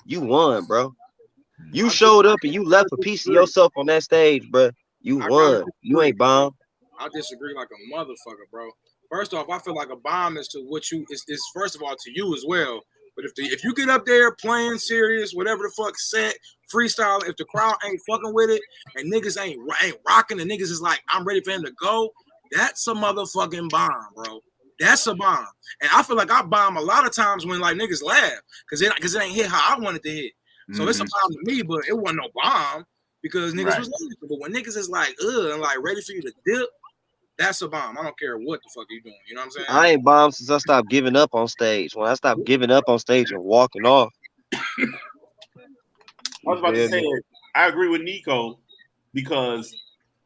you won, bro. You showed up and you left a piece of yourself on that stage, bro. You won. You ain't bomb. I disagree like a motherfucker, bro. First off, I feel like a bomb is to what you is first of all to you as well. But if you get up there playing serious, whatever the fuck set, freestyle, if the crowd ain't fucking with it and niggas ain't rocking, and niggas is like, I'm ready for him to go, that's a motherfucking bomb, bro. That's a bomb. And I feel like I bomb a lot of times when like niggas laugh because it ain't hit how I wanted to hit. So it's a bomb to me, but it wasn't no bomb because niggas was laughing. But when niggas is like, and like ready for you to dip, that's a bomb. I don't care what the fuck you doing. You know what I'm saying? I ain't bombed since I stopped giving up on stage. When I stopped giving up on stage and walking off. I was about to say that I agree with Nico because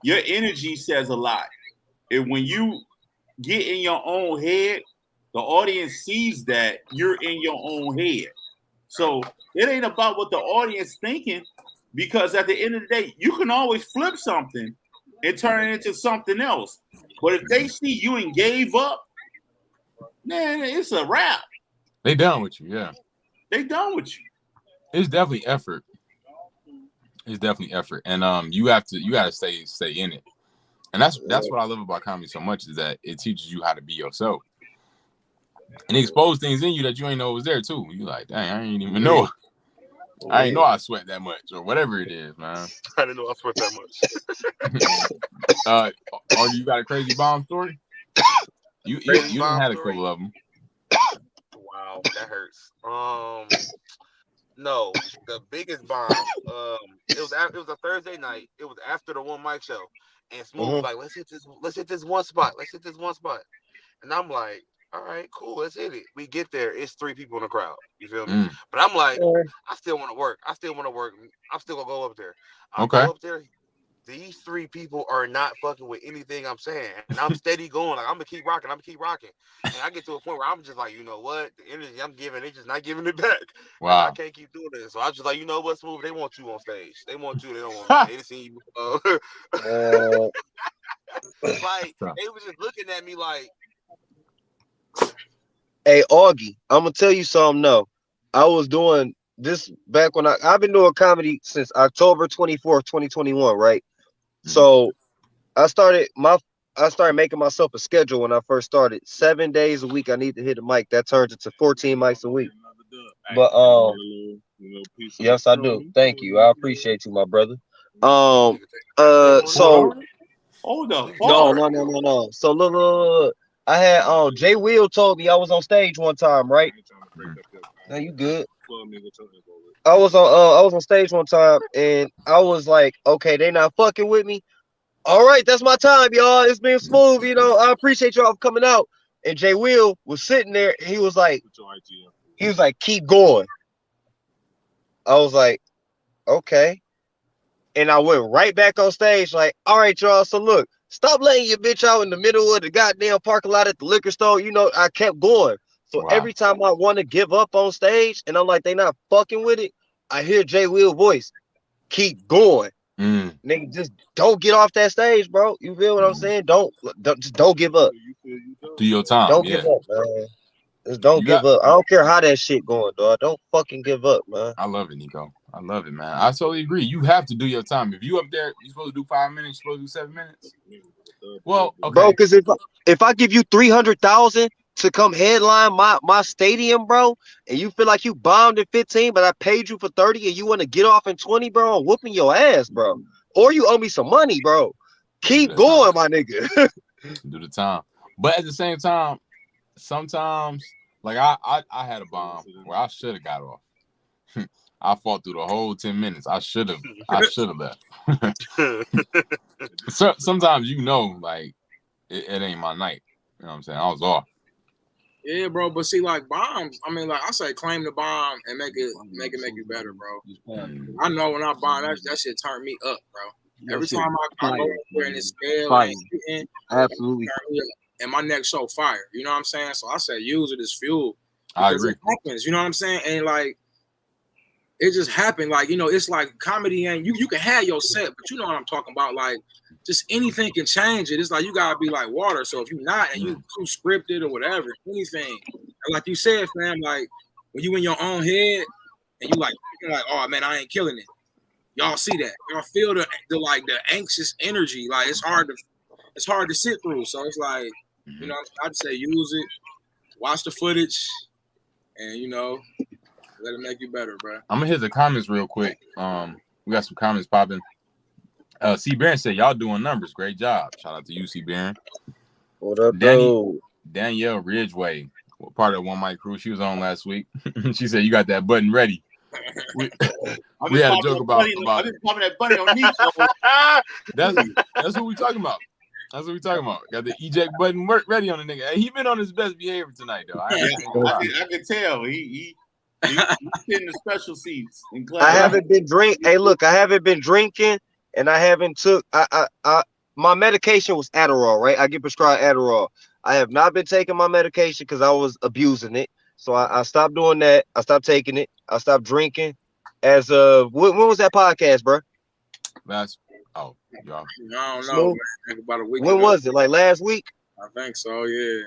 your energy says a lot. And when you get in your own head, the audience sees that you're in your own head. So it ain't about what the audience thinking, because at the end of the day, you can always flip something and turn it into something else. But if they see you and gave up, man, it's a wrap. They done with you, yeah. They done with you. It's definitely effort. It's definitely effort, and you gotta stay in it, and that's what I love about comedy so much, is that it teaches you how to be yourself, and expose things in you that you ain't know was there too. You like, dang, I ain't even know. I ain't know I sweat that much, or whatever it is, man. I didn't know I sweat that much. You got a crazy bomb story? You done had a couple of them. Wow, that hurts. No, the biggest bomb. It was a Thursday night. It was after the one mic show, and Smooth was like, let's hit this one spot. And I'm like, all right, cool, let's hit it. We get there, it's 3 people in the crowd. You feel me? But I'm like, I still want to work. I'm still gonna go up there. I go up there. these 3 people are not fucking with anything I'm saying. And I'm steady going. Like, I'm gonna keep rocking. And I get to a point where I'm just like, you know what? The energy I'm giving, they just not giving it back. Wow. Like, I can't keep doing this. So I just like, you know what, Smooth? They want you on stage. They want you. They don't want me. They just seen you. Like, they was just looking at me like, Hey, Augie, I'm gonna tell you something. No, I was doing this back when I've been doing comedy since October 24th, 2021, right? So I started making myself a schedule when I first started. 7 days a week I need to hit a mic. That turns into 14 mics a week. But yes, I do. Thank you. I appreciate you, my brother. So hold up. No. So look. I had Jay Will told me I was on stage one time, right? Now you good. I was on stage one time and I was like, okay, they not fucking with me. All right, that's my time, y'all. It's been smooth, you know. I appreciate y'all for coming out. And Jay Will was sitting there and he was like, keep going. I was like, okay. And I went right back on stage, like, all right, y'all. So look, stop letting your bitch out in the middle of the goddamn parking lot at the liquor store. You know, I kept going. So every time I want to give up on stage and I'm like, they not fucking with it, I hear Jay Will voice, keep going. Nigga, just don't get off that stage, bro. You feel what I'm saying? Don't give up. Do your time. Don't give up, man. Just don't give up. I don't care how that shit going, dog. Don't fucking give up, man. I love it, Nico. I love it, man. I totally agree. You have to do your time. If you up there, you're supposed to do 5 minutes. You're supposed to do 7 minutes. Well, okay. Bro, because if I give you 300,000 to come headline my stadium, bro, and you feel like you bombed in 15, but I paid you for 30 and you want to get off in 20, bro, I'm whooping your ass, bro. Or you owe me some money, bro. Keep going, my nigga. Do the time. But at the same time, sometimes, like I had a bomb where I should have got off. I fought through the whole 10 minutes. I should have left. So sometimes like it ain't my night. You know what I'm saying? I was off. Yeah, bro. But see, like bombs, I mean, like I say, claim the bomb and make it better, bro. I know when I bomb, that shit turned me up, bro. Every time I go there and it's spell and hitting, absolutely, and my neck's so fire. You know what I'm saying? So I say use it as fuel. I agree. It happens, you know what I'm saying? And like it just happened. Like, you know, it's like comedy and you can have your set, but you know what I'm talking about. Like, just anything can change it. It's like you gotta be like water. So if you're not and you too scripted or whatever, anything. And like you said, fam, like when you in your own head and you like, oh man, I ain't killing it. Y'all see that? Y'all feel the anxious energy. Like it's hard to sit through. So it's like, you know, I'd say use it, watch the footage, and you know, let it make you better, bro. I'm gonna hit the comments real quick. We got some comments popping. C. Barron said, y'all doing numbers. Great job. Shout out to you, C. Barron. What up, Danielle Ridgeway, part of One Mic Crew. She was on last week. She said, you got that button ready. We had a joke about I'm just popping that button on Nico. That's what we talking about. That's what we talking about. Got the eject button ready on the nigga. Hey, he been on his best behavior tonight, though. I can tell. He's in the special seats in class. I haven't been drinking. Hey, look, I haven't been drinking, and I haven't took. My medication was Adderall, right? I get prescribed Adderall. I have not been taking my medication because I was abusing it. So I stopped doing that. I stopped taking it. I stopped drinking. As when was that podcast, bro? Y'all. I don't know. Man. About a week when ago. Was it? Like last week? I think so. Yeah.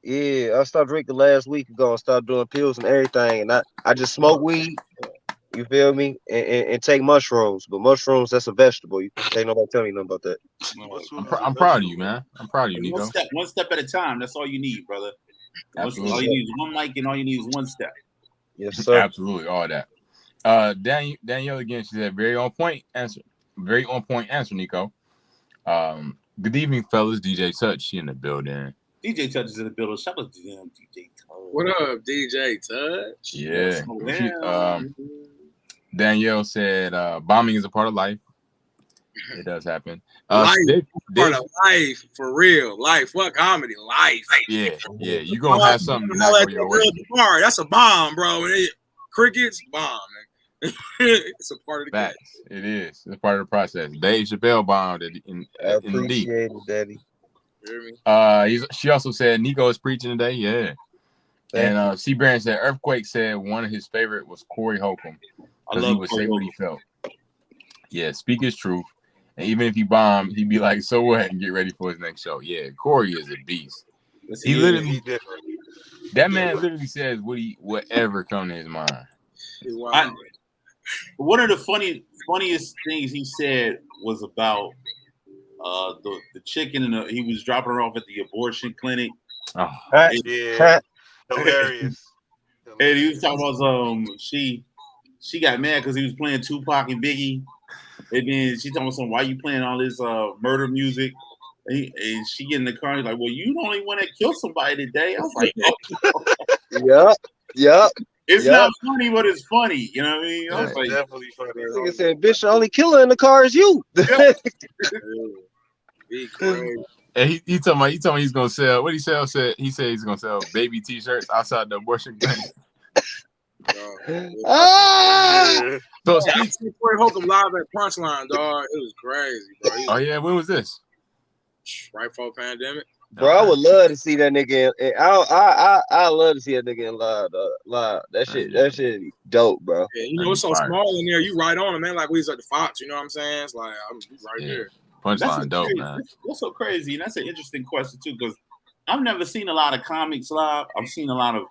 Yeah, I stopped drinking last week ago and started doing pills and everything. And I just smoke weed. You feel me? And take mushrooms. But mushrooms, that's a vegetable. You can't nobody tell me nothing about that. I'm proud of you, man. I'm proud of you, Nico. One step at a time. That's all you need, brother. Absolutely. All you need is one mic and all you need is one step. Yes, sir. Absolutely, all that. Danielle again, she said, very on point answer, Nico. Good evening, fellas. DJ Touch, she in the building. DJ Touch is in the building. Shout out to them, DJ Touch. What up, DJ Touch? Yeah. Danielle said, bombing is a part of life. It does happen. Life, part of life, for real. Life, what comedy? Life. Yeah. You gonna have something not go your way. That's a bomb, bro. Crickets, bomb. It's a part of the game. Facts. It is. It's part of the process. Dave Chappelle bombed it in I the D. appreciate it, Daddy. You hear me? She also said Nico is preaching today. Yeah. Thank And C. Barron said Earthquake said one of his favorite was Corey Holcomb I because he love would Corey say what he Holcomb. felt. Yeah, speak his truth. And even if he bombed, he'd be like, so what? And get ready for his next show. Yeah, Corey is a beast. Yes, He is. literally, He different. that man literally says whatever come to his mind. It's wild. One of the funniest things he said was about the chicken, and he was dropping her off at the abortion clinic. Oh, Yeah, hilarious. And he was talking about she got mad because he was playing Tupac and Biggie, and then she told him, "Why you playing all this murder music?" And she get in the car and he's like, "Well, you the only one that killed somebody today." I was like, oh. Yep. It's Yep. not funny, but it's funny. You know what I mean? I was It's like, definitely funny. Nigga said, "Bitch, the only killer in the car is you." Be crazy. and he told me he's gonna sell. What he said he's gonna sell baby T-shirts outside the abortion clinic. Ah! Yeah. So I see Corey Holcomb live at Punchline, dog. It was crazy, bro. oh yeah, when was this? Right before pandemic. Bro, I would love to see that nigga. I love to see that nigga in live. Live. That shit, dope, bro. Yeah, you know it's so Fire. small in there. You right on it, man. Like we was at the Fox. You know what I'm saying? It's like I'm right Yeah. there. Punchline dope, crazy. man. That's so crazy, and that's an interesting question too, because I've never seen a lot of comics live. I've seen a lot of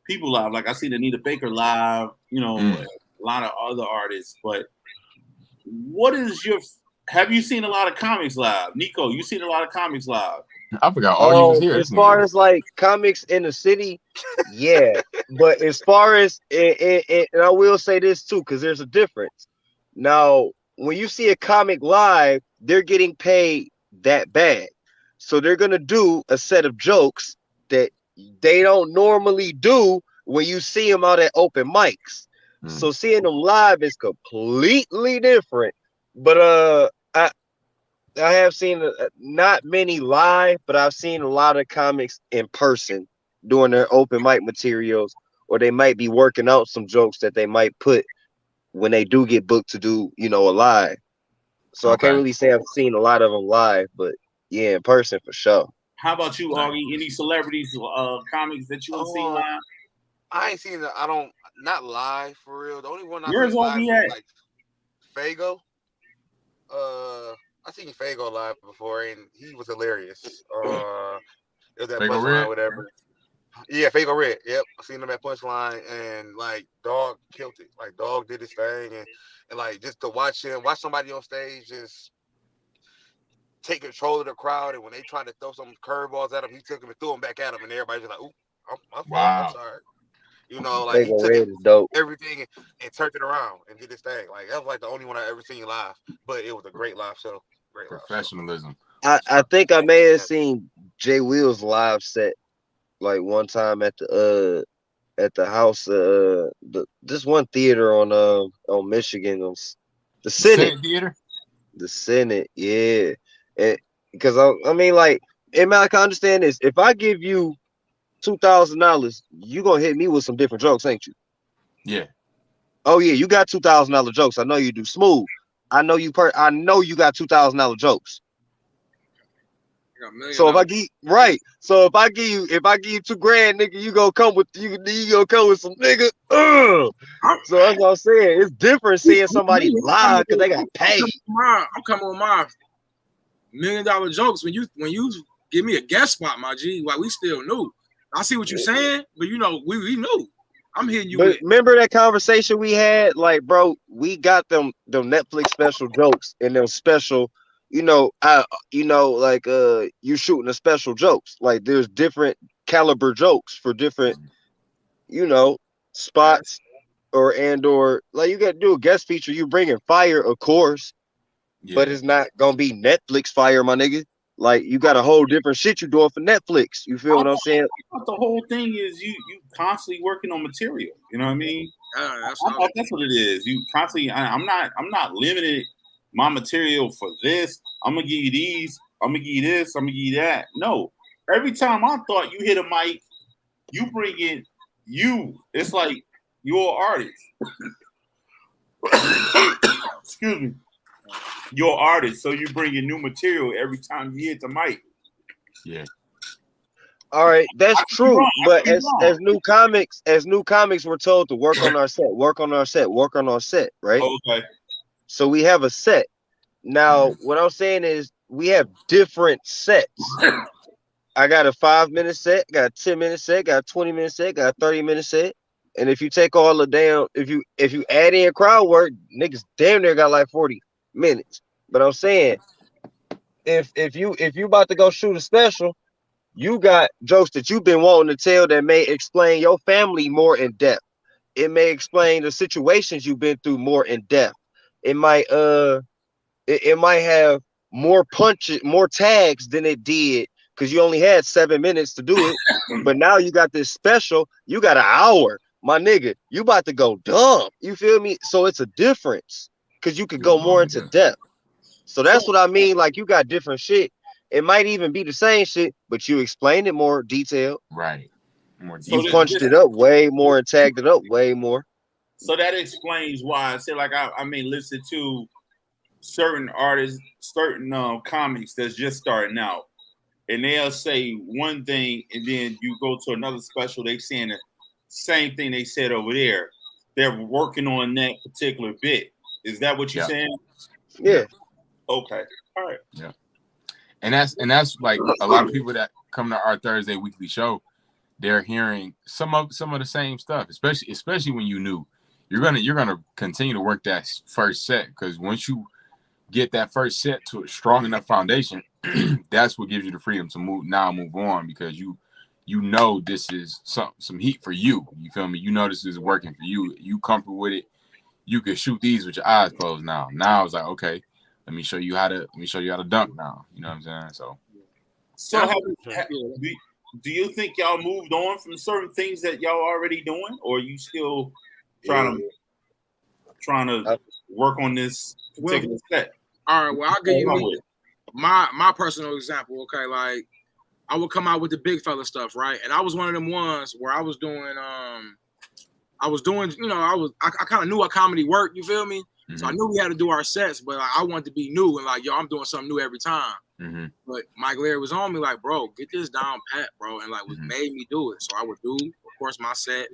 people live. Like I seen Anita Baker live, you know, a lot of other artists. But what is have you seen a lot of comics live? Nico, you seen a lot of comics live? I forgot all he was here. As far as like comics in the city, yeah. But as far as and I will say this too, because there's a difference. Now, when you see a comic live, they're getting paid that bad. So they're gonna do a set of jokes that they don't normally do when you see them out at open mics. So seeing them live is completely different. But I have seen not many live, but I've seen a lot of comics in person doing their open mic materials, or they might be working out some jokes that they might put when they do get booked to do, you know, a live. So I can't really say I've seen a lot of them live, but yeah, in person for sure. How about you, Augie? Any celebrities, comics that you have seen live? I ain't seen it. Not live for real. The only one I Where's seen live Augie was at? like Fago. I seen Fago live before, and he was hilarious. It was that Fago Punchline, Red? whatever. Yeah, Fago Red. Yep, I seen him at Punchline, and like Dog killed it. Like Dog did his thing, and like just to watch somebody on stage just take control of the crowd, and when they tried to throw some curveballs at him, he took them and threw them back at him, and everybody's just like, "Ooh, I'm sorry." You know, like he Fago took Red is dope. everything and turned it around and did his thing. Like that was like the only one I ever seen live, but it was a great live show. Great live show. Professionalism. I think I may have seen Jay Wheels live set like one time at the house this one theater on Michigan, the Senate Theater. The Senate, yeah. Because I mean, like, hey, Malik, I understand this. If I give you $2,000, you gonna hit me with some different jokes, ain't you? Yeah. Oh yeah, you got $2,000 jokes. I know you do. Smooth. I know you got $2,000 jokes. So if I give if I give you $2,000, nigga, you gonna come with some nigga. So that's what I'm saying. It's different seeing somebody live because they got paid. I'm coming with my $1 million jokes when you give me a guest spot, my G. Like we still new. I see what you're saying, but you know we knew. I'm hitting you. But remember that conversation we had? Like, bro, we got them Netflix special jokes and them special. You know, you shooting a special jokes. Like there's different caliber jokes for different, spots or like you got to do a guest feature. You bring in fire, of course, but it's not gonna be Netflix fire, my nigga. Like you got a whole different shit you doing for Netflix. You feel what I'm saying? The whole thing is you constantly working on material. You know what I mean? That's what it is. You constantly. I'm not limited my material for this. I'm gonna give you these. I'm gonna give you this. I'm gonna give you that. No. Every time I thought you hit a mic, you bring in you. It's like you're an artist. excuse me, your artist, so you bring in new material every time you hit the mic. Yeah. All right, that's true. wrong. But I could be as new comics, we're told to work on our set, work on our set, right? Okay. So we have a set. Now, what I'm saying is we have different sets. I got a 5-minute set, got a 10-minute set, got a 20-minute set, got a 30-minute set. And if you take all the damn, if you add in crowd work, niggas damn near got like 40 minutes. But I'm saying, if you about to go shoot a special, you got jokes that you've been wanting to tell that may explain your family more in depth. It may explain the situations you've been through more in depth. It might it might have more punches, more tags than it did because you only had 7 minutes to do it. But now you got this special, you got an hour. My nigga, you about to go dumb. You feel me? So it's a difference because you could go more into depth. So that's what I mean. Like you got different shit. It might even be the same shit, but you explained it more detailed. Right. More So You punched it up way more and tagged it up way more. So that explains why I say, like, I mean, listen to certain artists, certain comics that's just starting out, and they'll say one thing, and then you go to another special, they saying the same thing they said over there. They're working on that particular bit. Is that what you're saying? Yeah. Okay. All right. Yeah. And that's like a lot of people that come to our Thursday weekly show, they're hearing some of the same stuff, especially when you knew. You're gonna continue to work that first set because once you get that first set to a strong enough foundation, that's what gives you the freedom to move on because you know this is some heat for you. You feel me? You know this is working for you. You comfortable with it. You can shoot these with your eyes closed now. Now it's like, okay, let me show you how to dunk now. You know what I'm saying? So do you think y'all moved on from certain things that y'all already doing, or are you still trying to work on this particular set? All right, well, I'll give you my personal example. Okay, like I would come out with the big fella stuff, right? And I was one of them ones where I was doing, you know, I kind of knew how comedy worked. You feel me? Mm-hmm. So I knew we had to do our sets, but like, I wanted to be new and like, yo, I'm doing something new every time. Mm-hmm. But Mike Larry was on me like, bro, get this down pat, bro, and like, made me do it. So I would do, of course, my set.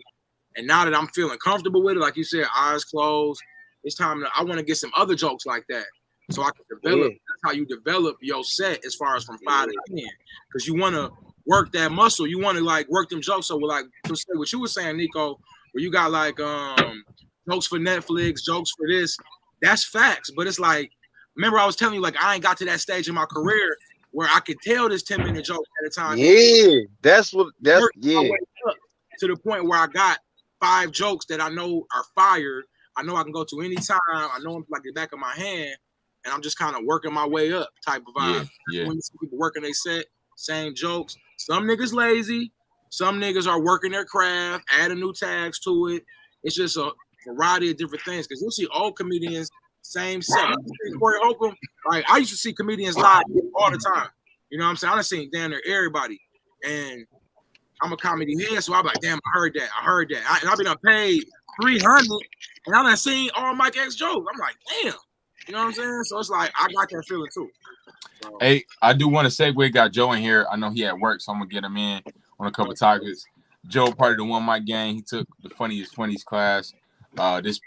And now that I'm feeling comfortable with it, like you said, eyes closed, it's time I want to get some other jokes like that. So I can develop. Yeah. That's how you develop your set as far as from 5 to 10. Because you want to work that muscle. You want to like work them jokes. So like to say what you were saying, Nico, where you got like jokes for Netflix, jokes for this. That's facts. But it's like, remember I was telling you, like, I ain't got to that stage in my career where I could tell this 10-minute joke at a time. Yeah, that's to the point where I got 5 jokes that I know are fire. I know I can go to any time. I know them like the back of my hand. And I'm just kind of working my way up type of vibe. Yeah. When you see people working they set, same jokes. Some niggas lazy. Some niggas are working their craft, adding new tags to it. It's just a variety of different things. Because you see old comedians, same set. Corey Holcomb, like I used to see comedians live all the time. You know what I'm saying? I done seen damn near everybody. And I'm a comedy head, so I'm like, damn, I heard that. And I've been paid $300, and I done seen all Mike X jokes. I'm like, damn. You know what I'm saying? So it's like I got that feeling too. So. Hey, I do want to segue. Got Joe in here. I know he at work, so I'm gonna get him in on a couple of topics. Joe, part of the One Mic gang. He took the funniest class. This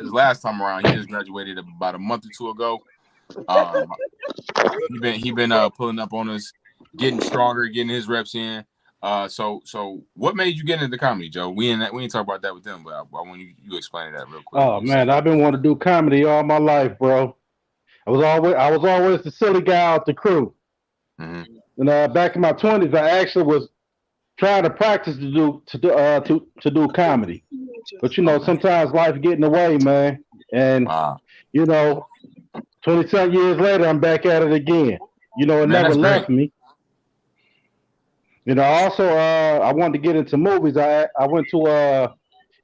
last time around, he just graduated about a month or two ago. He been pulling up on us, getting stronger, getting his reps in. So what made you get into comedy, Joe? We ain't talk about that with them, but I want you explain that real quick. Oh man, I've been wanting to do comedy all my life, bro. I was always the silly guy out the crew. Mm-hmm. And back in my 20s, I actually was trying to practice to do comedy, but you know sometimes life get in the way, man. And you know, 27 years later, I'm back at it again. You know, it never left me. You know, also, I wanted to get into movies. I went to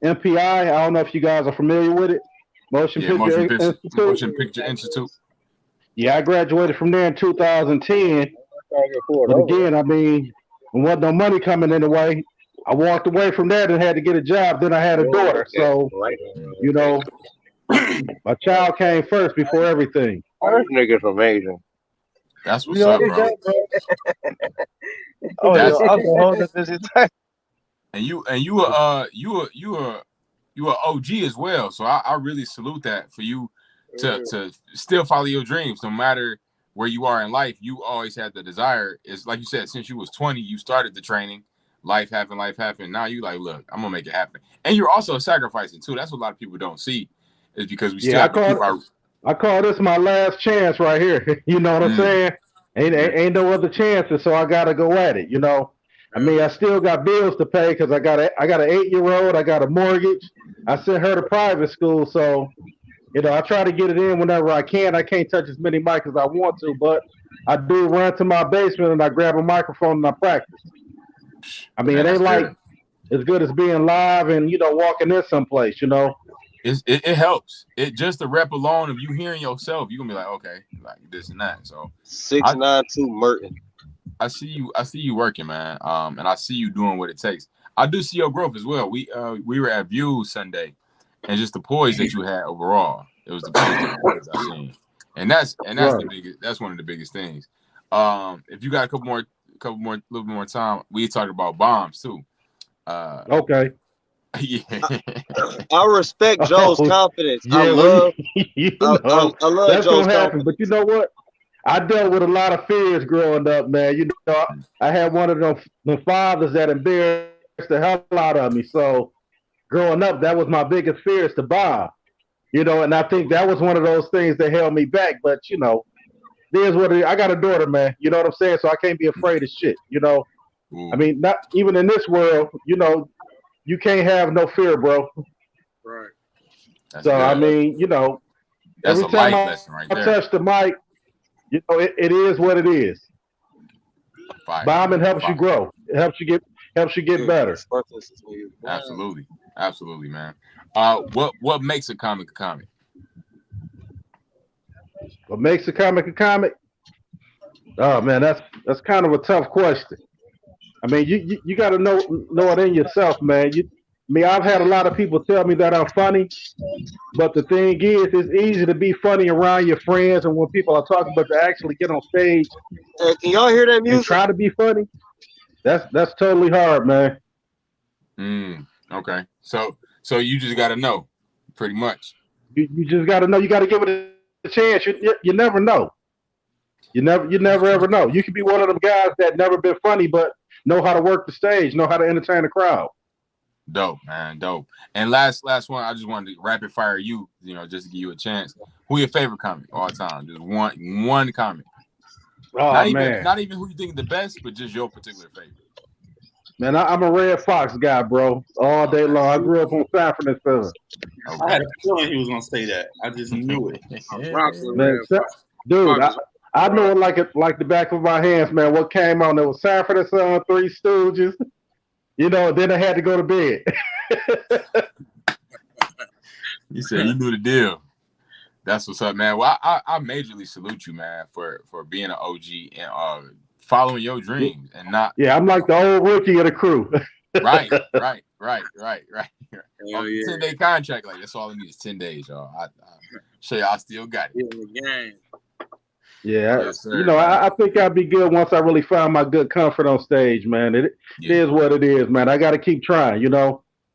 MPI. I don't know if you guys are familiar with it. Motion Picture Institute. Yeah, I graduated from there in 2010. But again, I mean, there wasn't no money coming in the way. I walked away from that and had to get a job. Then I had a daughter. So, you know, My child came first before everything. This nigga's amazing. That's what's up, bro. Oh, That's- yo, alcohol is busy time. And you a OG as well. So I really salute that for you to still follow your dreams, no matter where you are in life. You always had the desire. It's like you said, since you was 20, you started the training. Life happened. Now you like, look, I'm gonna make it happen. And you're also sacrificing too. That's what a lot of people don't see, is because we still have to keep our. I call this my last chance right here. You know what I'm saying? Ain't no other chances, so I gotta go at it. You know, I mean, I still got bills to pay because I got an 8-year-old. I got a mortgage. I sent her to private school, so you know I try to get it in whenever I can. I can't touch as many mics as I want to, but I do run to my basement and I grab a microphone and I practice. I mean, it ain't like as good as being live and walking in someplace. You know. It helps. It just the rep alone of you hearing yourself, you gonna be like, okay, like this and that. So 692 Merton. I see you working, man. And I see you doing what it takes. I do see your growth as well. We were at Views Sunday, and just the poise that you had overall. It was the biggest poise I've seen, and that's the biggest. That's one of the biggest things. If you got a little bit more time, we talked about bombs too. Okay. Yeah. I respect Joe's confidence. Yeah, I love that's Joe's gonna happen. confidence. But you know what? I dealt with a lot of fears growing up, man. You know, I had one of them fathers that embarrassed the hell out of me. So growing up, that was my biggest fear, is to bomb. You know, and I think that was one of those things that held me back. But you know, there's what it is. I got a daughter, man. You know what I'm saying? So I can't be afraid of shit. You know, I mean, not even in this world. You know, you can't have no fear, bro. Right. That's So good. I mean, you know, that's every a time life lesson right I there. touch the mic, you know, it is what it is. Fire. Bombing helps you grow. It helps you get better. Absolutely, man. What makes a comic a comic? What makes a comic a comic? Oh man, that's kind of a tough question. I mean, you got to know it in yourself, man. I've had a lot of people tell me that I'm funny, but the thing is, it's easy to be funny around your friends and when people are talking, but to actually get on stage, can y'all hear that music? And try to be funny, that's totally hard, man. Okay. So you just got to know, pretty much. You just got to know. You got to give it a chance. You never know. You never ever know. You could be one of them guys that never been funny, but know how to work the stage, know how to entertain the crowd. Dope, man, dope. And last one, I just wanted to rapid fire you, just to give you a chance. Who your favorite comic all time? Just one comic. Oh, not even who you think is the best, but just your particular favorite. Man, I'm a Red Fox guy, bro. All day long. I grew up on Sanford and Son. Okay. I had a feeling he was gonna say that. I just knew it. Man, dude, I know it like the back of my hands, man. What came on? There was Sanford and Son, Three Stooges. Then I had to go to bed. You said you knew the deal. That's what's up, man. Well, I majorly salute you, man, for being an OG and following your dreams and not. Yeah, I'm like the old rookie of the crew. Right. 10-day contract, like that's all I need is 10 days, y'all. I show y'all still got it. Yeah, yes, sir, I think I'd be good once I really find my good comfort on stage, man. It is what it is, man. I got to keep trying,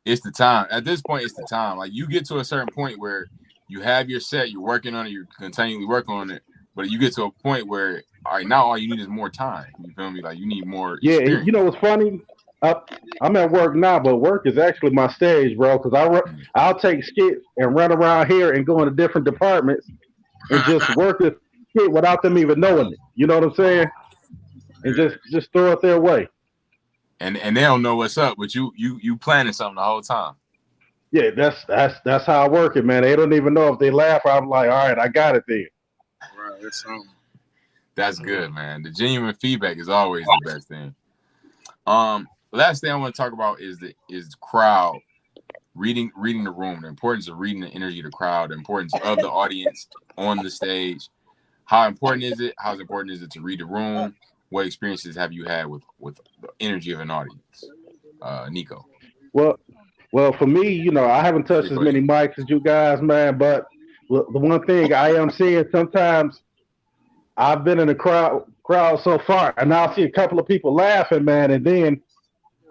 It's the time. At this point, it's the time. Like, you get to a certain point where you have your set, you're working on it, you're continually working on it, but you get to a point where, all right, now all you need is more time. You feel me? Like, you need more experience. Yeah, you know what's funny? I'm at work now, but work is actually my stage, bro, because I'll take skits and run around here and go into different departments and just work this skit without them even knowing it. You know what I'm saying? And just throw it their way. And they don't know what's up, but you planning something the whole time. Yeah, that's how I work it, man. They don't even know if they laugh. I'm like, all right, I got it then. Right, that's good, man. The genuine feedback is always the best thing. Last thing I want to talk about is the crowd, reading the room, the importance of reading the energy of the crowd, the importance of the audience on the stage. How important is it? How important is it to read the room? What experiences have you had with the energy of an audience, Nico? Well, Well, for me, you know, I haven't touched as many mics as you guys, man. But the one thing I am seeing sometimes, I've been in the crowd so far, and I'll see a couple of people laughing, man, and then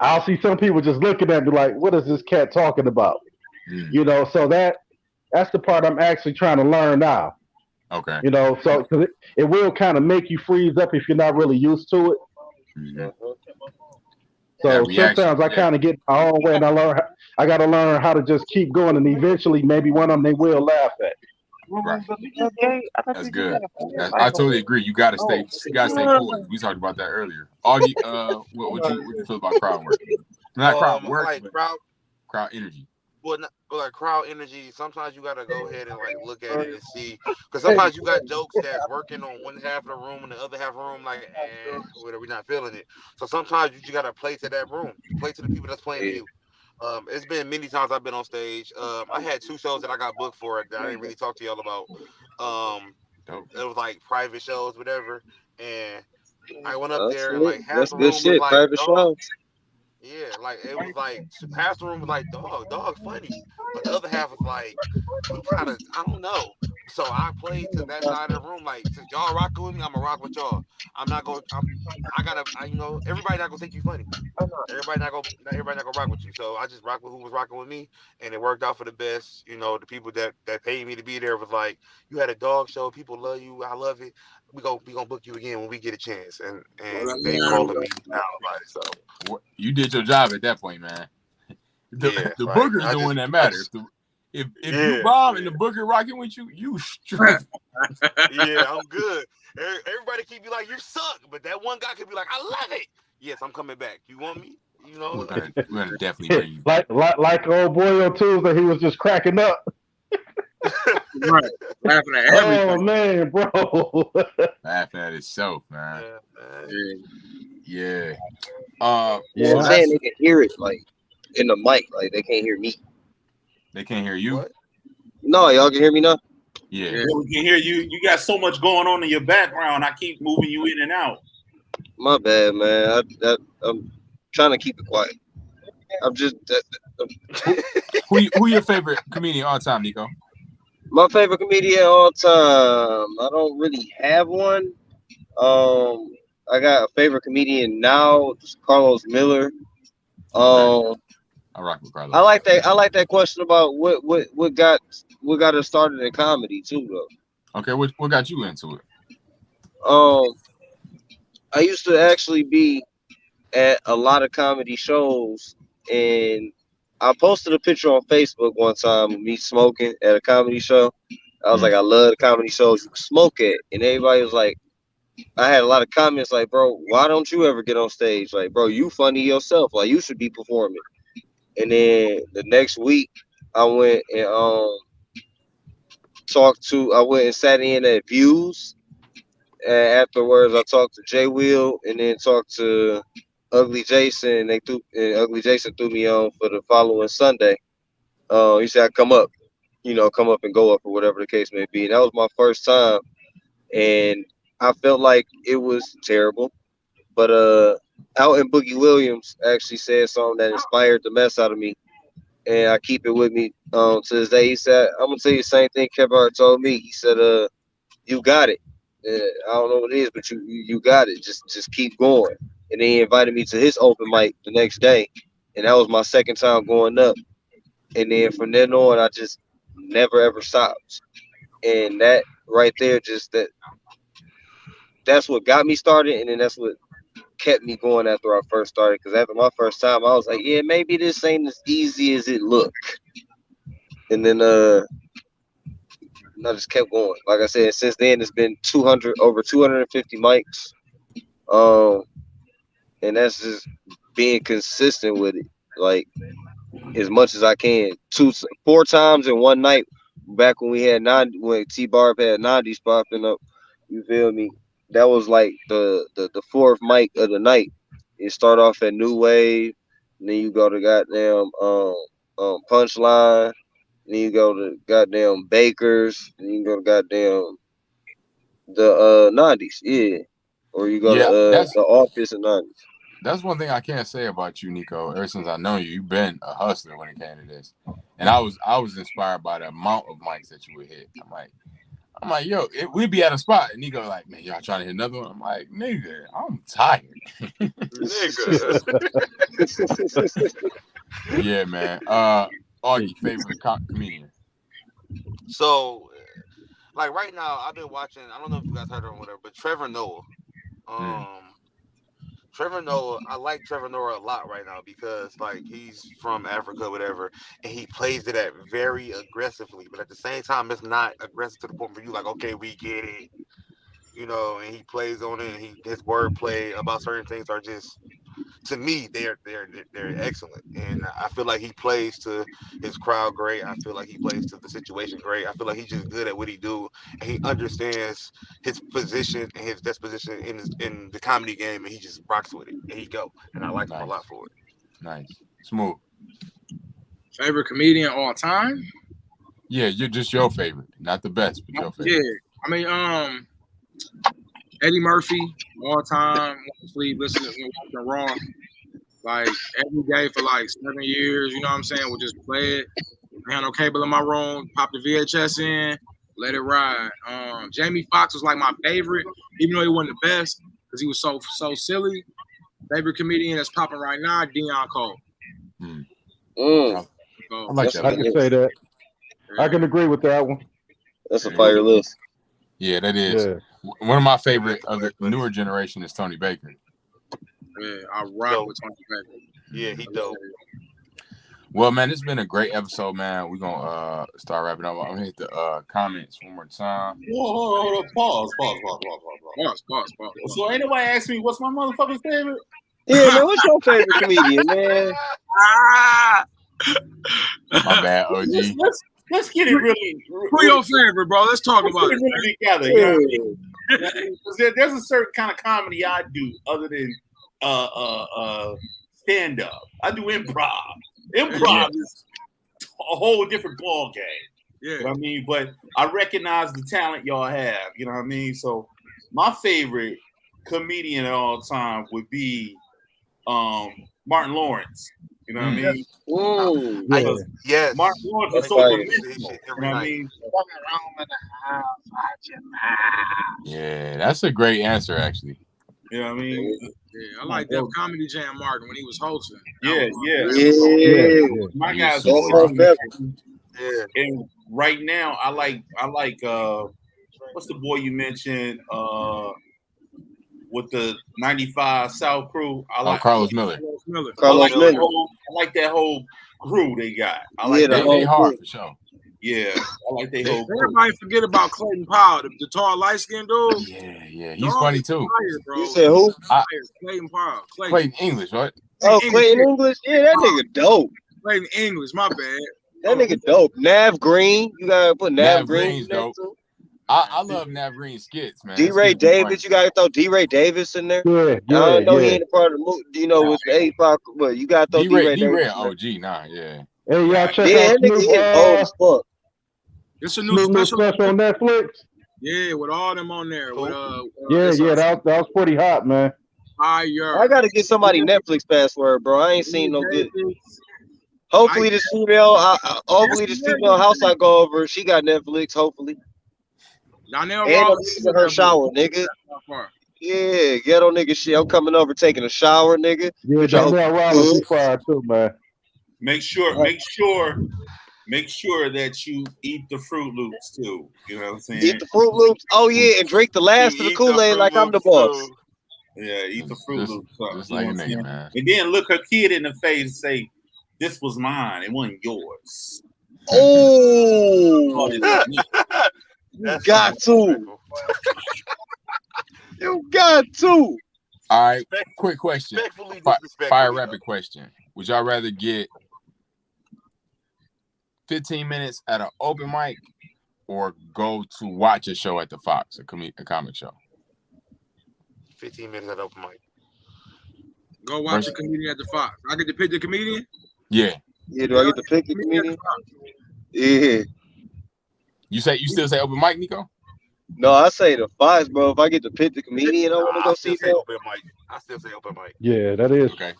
I'll see some people just looking at me like, "What is this cat talking about?" You know, so that's the part I'm actually trying to learn now. Okay. You know, so 'cause it will kind of make you freeze up if you're not really used to it. So sometimes I kind of get my own way, and I got to learn how to just keep going, and eventually, maybe one of them they will laugh at. Right. That's good. I totally agree. You gotta stay poised. We talked about that earlier. Augie, what you feel about crowd work? Not crowd work, like but crowd energy. Well, like crowd energy, sometimes you gotta go ahead and like look at it and see, because sometimes you got jokes that's working on one half of the room and the other half of the room like, we're not feeling it. So sometimes you just gotta play to that room, play to the people that's playing to you. It's been many times I've been on stage. I had 2 shows that I got booked for that I didn't really talk to y'all about. It was like private shows, whatever, and I went up there and like half the room was like, dog. Yeah, like it was like half the room was like, dog funny, but the other half was like, he kind of, I don't know. So I played to that side of the room, like, since y'all rocking with me, I'm gonna rock with y'all. I'm not gonna, you know, everybody not gonna think you funny. Everybody not gonna rock with you. So I just rock with who was rocking with me, and it worked out for the best. You know, the people that paid me to be there was like, you had a dog show, people love you, I love it. We gonna book you again when we get a chance, and they calling me now about it. So you did your job at that point, man. The booker's the one that matters. If you bomb and the booker rocking with you, you straight. Yeah, I'm good. Everybody keep be like, you suck, but that one guy could be like, I love it. Yes, I'm coming back. You want me? You know, we're gonna definitely bring you. Like old boy on Tuesday, he was just cracking up. Right, laughing at everything. Oh man, bro, laughing at himself, man. Yeah. I'm saying they can hear it like in the mic, like they can't hear me. They can't hear you? What? No, y'all can hear me now? Yeah. We can hear you. You got so much going on in your background. I keep moving you in and out. My bad, man. I'm trying to keep it quiet. I'm just who your favorite comedian all time, Nico? My favorite comedian all time. I don't really have one. I got a favorite comedian now, Carlos Miller. I rock with Carlos. I like that question about what got us started in comedy too, though. Okay, what got you into it? I used to actually be at a lot of comedy shows, and I posted a picture on Facebook one time of me smoking at a comedy show. I was like, I love the comedy shows you can smoke at, and everybody was like, I had a lot of comments like, bro, why don't you ever get on stage? Like, bro, you funny yourself. Like, you should be performing. And then the next week, I went and I went and sat in at Views. And afterwards, I talked to Jay Will and then talked to Ugly Jason. And Ugly Jason threw me on for the following Sunday. He said, come up and go up or whatever the case may be. And that was my first time. And I felt like it was terrible. But Alton Boogie Williams actually said something that inspired the mess out of me. And I keep it with me to this day. He said, I'm going to tell you the same thing Kevin Hart told me. He said, you got it. I don't know what it is, but you got it. Just keep going. And then he invited me to his open mic the next day. And that was my second time going up. And then from then on, I just never, ever stopped. And that right there, that's what got me started. And then that's what kept me going after I first started. Because after my first time, I was like, yeah, maybe this ain't as easy as it looked. And then I just kept going. Like I said, since then it's been over 250 mics. And that's just being consistent with it, like as much as I can. 4 times in one night. Back when we had when T-Barb had 90s popping up, you feel me? That was like the 4th mic of the night. You start off at New Wave, and then you go to goddamn Punchline. Then you go to goddamn Baker's. Then you go to goddamn the 90s, yeah. Or you go to the Office in 90s. That's one thing I can't say about you, Nico. Ever since I know you, you've been a hustler when it came to this. And I was inspired by the amount of mics that you would hit. I'm like, yo, we'd be at a spot, and Nico like, man, y'all trying to hit another one? I'm like, nigga, I'm tired. Yeah, man. Augie, favorite comedian? So, like right now, I've been watching. I don't know if you guys heard of him or whatever, but Trevor Noah. Trevor Noah, I like Trevor Noah a lot right now because like he's from Africa, whatever, and he plays it at very aggressively, but at the same time, it's not aggressive to the point where you like, okay, we get it, you know. And he plays on it. And his wordplay about certain things are just, to me, they're excellent, and I feel like he plays to his crowd great. I feel like he plays to the situation great. I feel like he's just good at what he do, and he understands his position and his disposition in the comedy game, and he just rocks with it. And he go, and I like him a lot for it. Nice, smooth. Favorite comedian all time? Yeah, you're just your favorite, not the best, but your favorite. Yeah, I mean, Eddie Murphy, all time, sleep, listening to watching Raw, like every day for like 7 years. You know what I'm saying? We'll just play it. I had no cable in my room. Pop the VHS in, let it ride. Jamie Foxx was like my favorite, even though he wasn't the best because he was so silly. Favorite comedian that's popping right now, Deion Cole. I like that. I can say that. Yeah. I can agree with that one. That's a fire list. Yeah, that is. Yeah. One of my favorite of the newer generation is Tony Baker. Yeah, I rock with Tony Baker. Yeah, he dope. Well, man, it's been a great episode, man. We're gonna start wrapping up. I'm gonna hit the comments one more time. Hold on. Pause. So ain't nobody asked me what's my motherfucker's favorite? Yeah, man, what's your favorite comedian, man? My bad, OG. Let's get it really. Who your favorite, bro? Let's talk about it. Really together, you know what I mean? There's a certain kind of comedy I do other than stand up. I do improv. Improv is a whole different ball game. Yeah, you know what I mean, but I recognize the talent y'all have. You know what I mean. So my favorite comedian at all time would be Martin Lawrence. You know what I mean? Ooh, yes. Martin Lawrence is so convincing. You know what I mean? Yeah, that's a great answer, actually. You know what I mean? Yeah, I like that Comedy Jam Martin when he was hosting. Yeah. My guys are and right now I like what's the boy you mentioned with the 95 South crew? I like Carlos Miller. I like that whole crew they got. I like they hard for sure. Yeah, I like they whole crew. Everybody forget about Clayton Powell, the tall light skinned dude. Yeah, he's funny too. Fire, you said who? Clayton Powell. Clayton English, right? Clayton English? Yeah, that nigga dope. Clayton English, my bad. That nigga dope. Nav Green, you gotta put Nav Green. Dope. I love Nav Green skits, man. D-Ray Davis, you gotta throw D-Ray Davis in there. I don't know he ain't a part of the movie. You know, with the 85, but you gotta throw D-Ray Davis. OG, yeah. Hey, y'all check that out nigga old as fuck. It's a new special on Netflix. Yeah, with all them on there. With, that was pretty hot, man. Fire. I gotta get somebody Netflix password, bro. I ain't seen no good. Hopefully this female house I go over, she got Netflix, hopefully. And I'm using her shower, nigga. Yeah, ghetto nigga shit. I'm coming over taking a shower, nigga. Yeah, that's fire too, man. Make sure that you eat the Fruit Loops too. You know what I'm saying? Eat the Fruit Loops. Oh yeah, and drink the last of the Kool-Aid like I'm the boss. Too. Yeah, eat the Fruit Loops. Just like a nigga, man. And then look her kid in the face and say, "This was mine. It wasn't yours." Oh, you got to. You got to. All right, quick question. Fire rapid question. Would y'all rather get 15 minutes at an open mic or go to watch a show at the Fox, a comic show? 15 minutes at open mic. Go watch a comedian at the Fox. I get to pick the comedian? Yeah. Yeah, do I get to pick the comedian? Yeah. You still say open mic, Nico? No, I say the Fox, bro. If I get to pick the comedian, I want to I go still see say that. open mic. I still say open mic. Yeah, that is. Okay.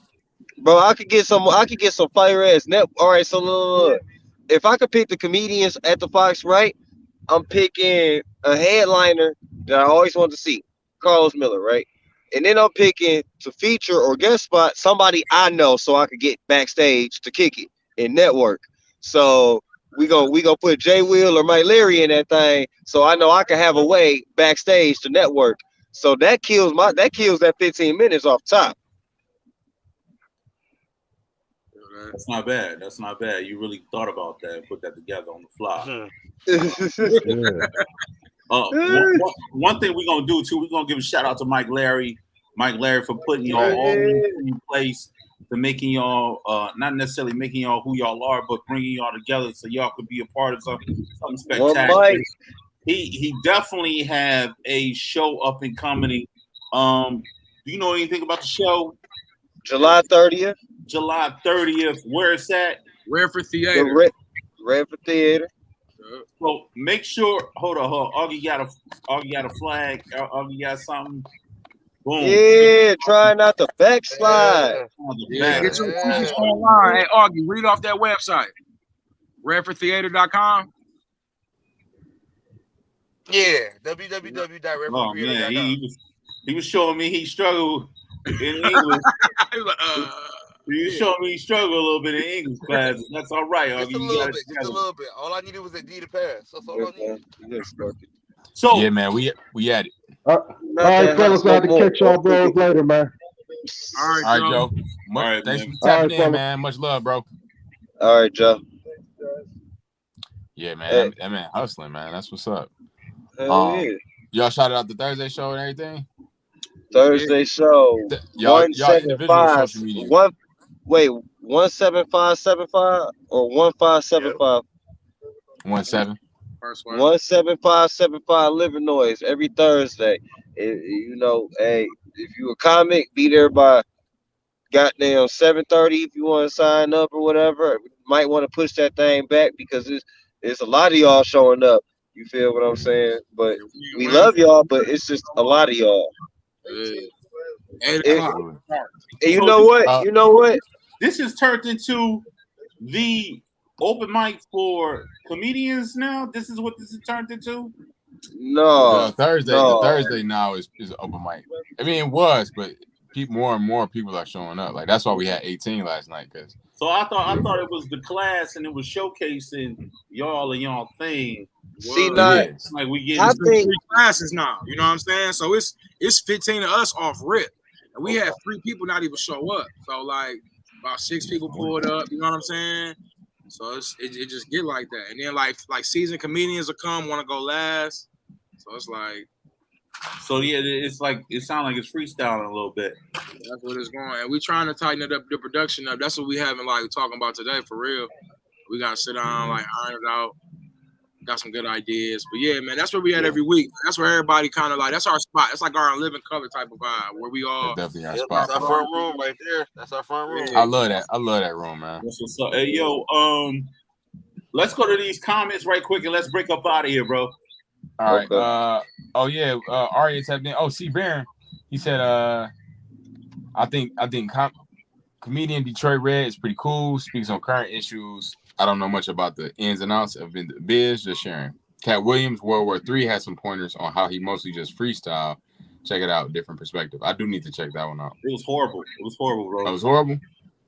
Bro, I could get some. I could get some fire ass net. All right, so look, if I could pick the comedians at the Fox, right? I'm picking a headliner that I always wanted to see, Carlos Miller, right? And then I'm picking to feature or guest spot somebody I know, so I could get backstage to kick it and network. So we gonna put Jay Will or Mike Leary in that thing, so I know I can have a way backstage to network. So that kills that 15 minutes off top. That's not bad. That's not bad. You really thought about that and put that together on the fly. Yeah. One thing we're gonna do too, we're gonna give a shout out to Mike Larry for putting y'all all in place, to making y'all not necessarily making y'all who y'all are, but bringing y'all together so y'all could be a part of something spectacular. He definitely have a show up and coming. Do you know anything about the show? July 30th. July 30th. Where it's at? Redford Theater. Redford Theater. So make sure. Hold on. Augie got a flag. Augie got something. Boom. Yeah, try not to backslide. Yeah, get your tickets online. Hey, Augie, read off that website. RedfordTheater.com. Yeah, www.redfordtheater.com. Oh man, he was showing me he struggled in English. He was showing me he struggled a little bit in English class. That's all right, Augie. Just a little bit. All I needed was a D to pass. That's all I needed. So yeah, man, we had it. All right, fellas, I have to catch y'all bros later, man. All right, Joe. Thanks for tapping in, man. Much love, bro. All right, Joe. Yeah, man. That man hustling, man. That's what's up. Y'all shouted out the Thursday show and everything? Thursday show. Y'all individual social media. 17575 or 1575? 17. 17575 Liver Noise every Thursday. Hey, if you a comic, be there by goddamn 7:30 if you want to sign up or whatever. Might want to push that thing back because it's a lot of y'all showing up. You feel what I'm saying? But we love y'all, but it's just a lot of y'all. And you know what? You know what? This has turned into the open mic for comedians now. This is what this has turned into. No, the Thursday now is open mic. I mean, it was, but more and more people are showing up. Like that's why we had 18 last night. So I thought it was the class and it was showcasing y'all and y'all thing. See, like we get three classes now. You know what I'm saying? So it's 15 of us off rip, and we had 3 people not even show up. So like about 6 people pulled up. You know what I'm saying? So it just get like that, and then like seasoned comedians will come, want to go last. So it's like, it's like it sounds like it's freestyling a little bit. That's what it's going, and we trying to tighten it up, the production up. That's what we haven't like talking about today for real. We gotta sit down, like iron it out. Got some good ideas, but yeah, man, that's where we at every week. That's where everybody kind of like. That's our spot. It's like our living color type of vibe where we all. That's definitely our spot. That's our front room right there. That's our front room. I love that. I love that room, man. That's what's up. Hey, yo, let's go to these comments right quick and let's break up out of here, bro. All right. Aria tapped in. Oh, C. Barron. He said, I think comedian Detroit Red is pretty cool. Speaks on current issues. I don't know much about the ins and outs of the biz, just sharing. Cat Williams, World War III, has some pointers on how he mostly just freestyle. Check it out, different perspective. I do need to check that one out. It was horrible. It was horrible, bro. It was horrible?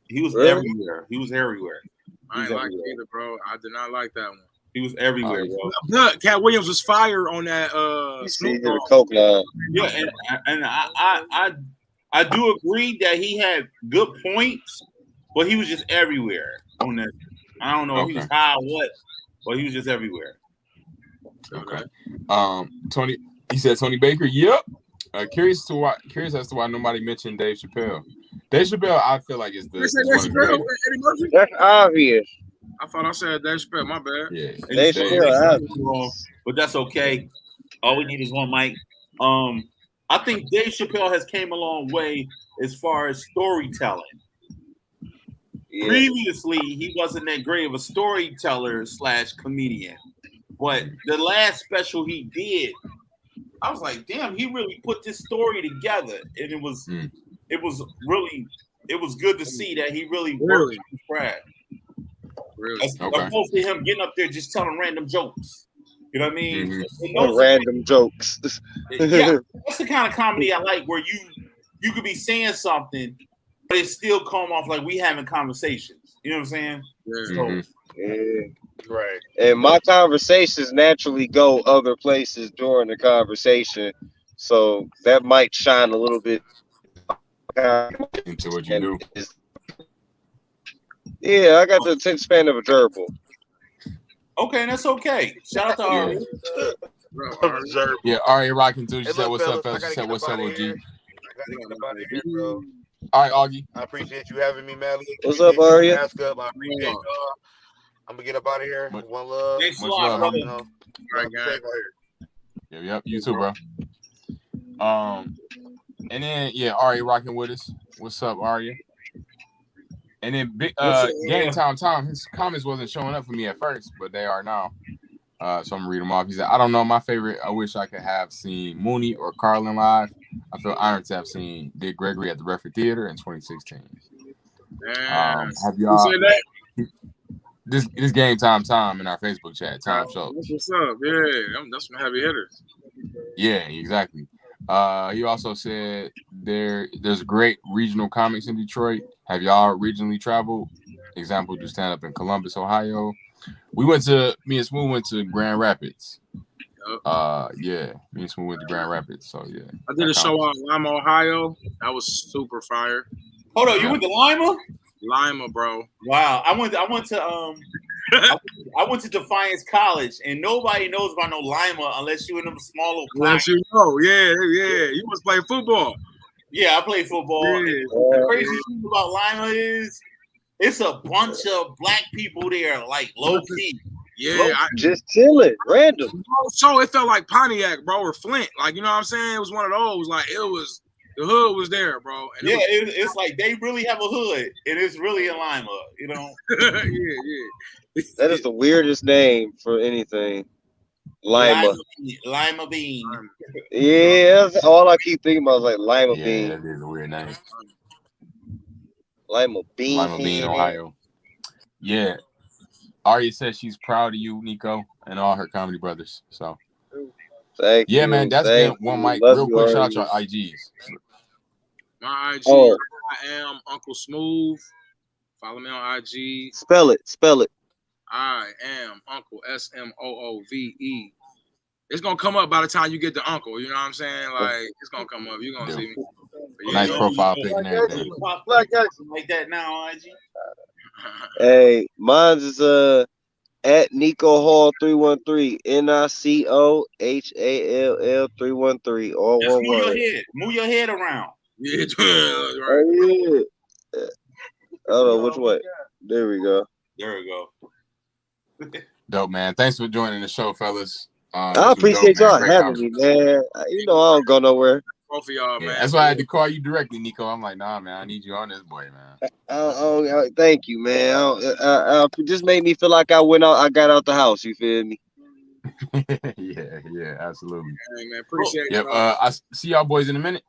He was everywhere. He was everywhere. I ain't like it either, bro. I did not like that one. He was everywhere, bro. Cat Williams was fire on that. Coke line. Yeah, and I do agree that he had good points, but he was just everywhere on that. I don't know if he was high or what, but he was just everywhere. Okay. Tony, he said Tony Baker. Yep. Curious as to why nobody mentioned Dave Chappelle. Dave Chappelle, I feel like is the. That's obvious. I thought I said Dave Chappelle. My bad. Yeah. Dave Chappelle, but that's okay. All we need is one mic. I think Dave Chappelle has came a long way as far as storytelling. Yeah. Previously, he wasn't that great of a storyteller / comedian, but the last special he did I was like, damn, he really put this story together, and it was good to see that he really worked on his craft. Really? Opposed to him getting up there just telling random jokes. You know what I mean? Random jokes. Yeah, that's the kind of comedy I like, where you could be saying something, but it still come off like we having conversations. You know what I'm saying? Yeah. Right. And my conversations naturally go other places during the conversation, so that might shine a little bit into what you do. Yeah, I got the attention span of a gerbil. Okay, that's okay. Shout out to Ari. Yeah, Ari rocking too. She Hey, said, look, "What's up, fellas, fellas?" She said, "What's up, OG?" I gotta get up out of here, bro. All right, Augie. I appreciate you having me, man. What's up, Aria? I appreciate y'all. I'm gonna get up out of here. One love. Thanks a Much lot, love, brother. homie. You know, All right, guys. Yep, you too, bro. And then Ari rocking with us. What's up, Aria? And then big Game Tom, his comments wasn't showing up for me at first, but they are now. So I'm gonna read them off. He said, "I don't know my favorite. I wish I could have seen Mooney or Carlin live. I feel honored to have seen Dick Gregory at the Redford Theater in 2016. Have y'all? This Game Tom in our Facebook chat. Tom Schultz. What's up? Yeah, that's some heavy hitters. Yeah, exactly. He also said there's great regional comics in Detroit. Have y'all regionally traveled? Example, do stand up in Columbus, Ohio. Me and Smooth went to Grand Rapids. Me and Smooth went to Grand Rapids. So yeah. I did a show out in Lima, Ohio. That was super fire. Hold on, you went to Lima? Lima, bro. Wow, I went to Defiance College, and nobody knows about no Lima unless you in them small little Unless you know, yeah. You must play football. Yeah, I play football. Yeah. The crazy thing about Lima is it's a bunch of black people there, like low key. Yeah, just chilling, random. So it felt like Pontiac, bro, or Flint. Like, you know what I'm saying? It was one of those. Like, it was the hood was there, bro. And it's like they really have a hood, and it's really in Lima, you know. yeah. That is the weirdest name for anything. Lima bean. Yeah, that's all I keep thinking about is like Lima bean. That is a weird name. Lima bean, Ohio. Yeah. Aria says she's proud of you, Nico, and all her comedy brothers. So, thank you, man, that's been one mic. Love real quick, shout out to our IGs. My IG, I am Uncle Smooth. Follow me on IG. Spell it. I am Uncle SMOOVE. It's gonna come up by the time you get to Uncle. You know what I'm saying? Like, it's gonna come up. You're gonna see me. Nice profile pic and everything. Like that now on IG. Hey, mine's is at Nico Hall 313. NICOHALL 313. All just one word. Move your head around. Yeah, right. Oh, yeah. I don't know which way. There we go. Dope, man. Thanks for joining the show, fellas. I appreciate y'all having me, man. You know I don't go nowhere. Both of y'all, man. That's why I had to call you directly, Nico. I'm like, nah, man, I need you on this boy, man. Thank you, man. Just made me feel like I got out the house. You feel me? yeah, absolutely. Hey, man, appreciate it. Yep. I see y'all boys in a minute.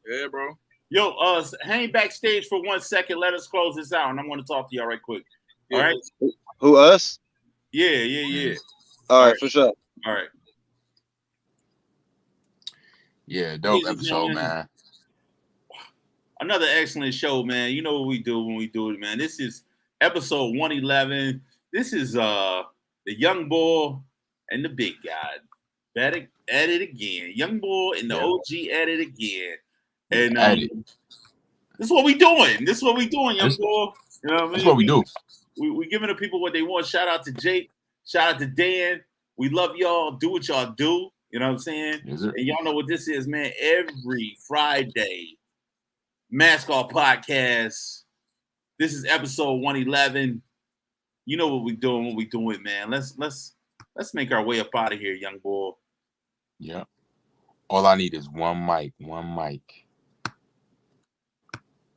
Yeah, bro. Yo, hang backstage for 1 second. Let us close this out, and I'm going to talk to y'all right quick. All right? Who, us? Yeah. All right, for sure. All right. Yeah, dope episode, man. Another excellent show, man. You know what we do when we do it, man. This is episode 111. This is the young boy and the big guy. At it again. Young boy and the OG at it again. And this is what we doing. Young boy. You know what I mean? That's what we do. We giving the people what they want. Shout out to Jake. Shout out to Dan. We love y'all. Do what y'all do. You know what I'm saying? Yes, and y'all know what this is, man. Every Friday, Mask Off Podcast. This is episode 111. You know what we doing, man. Let's make our way up out of here, young boy. Yeah. All I need is one mic.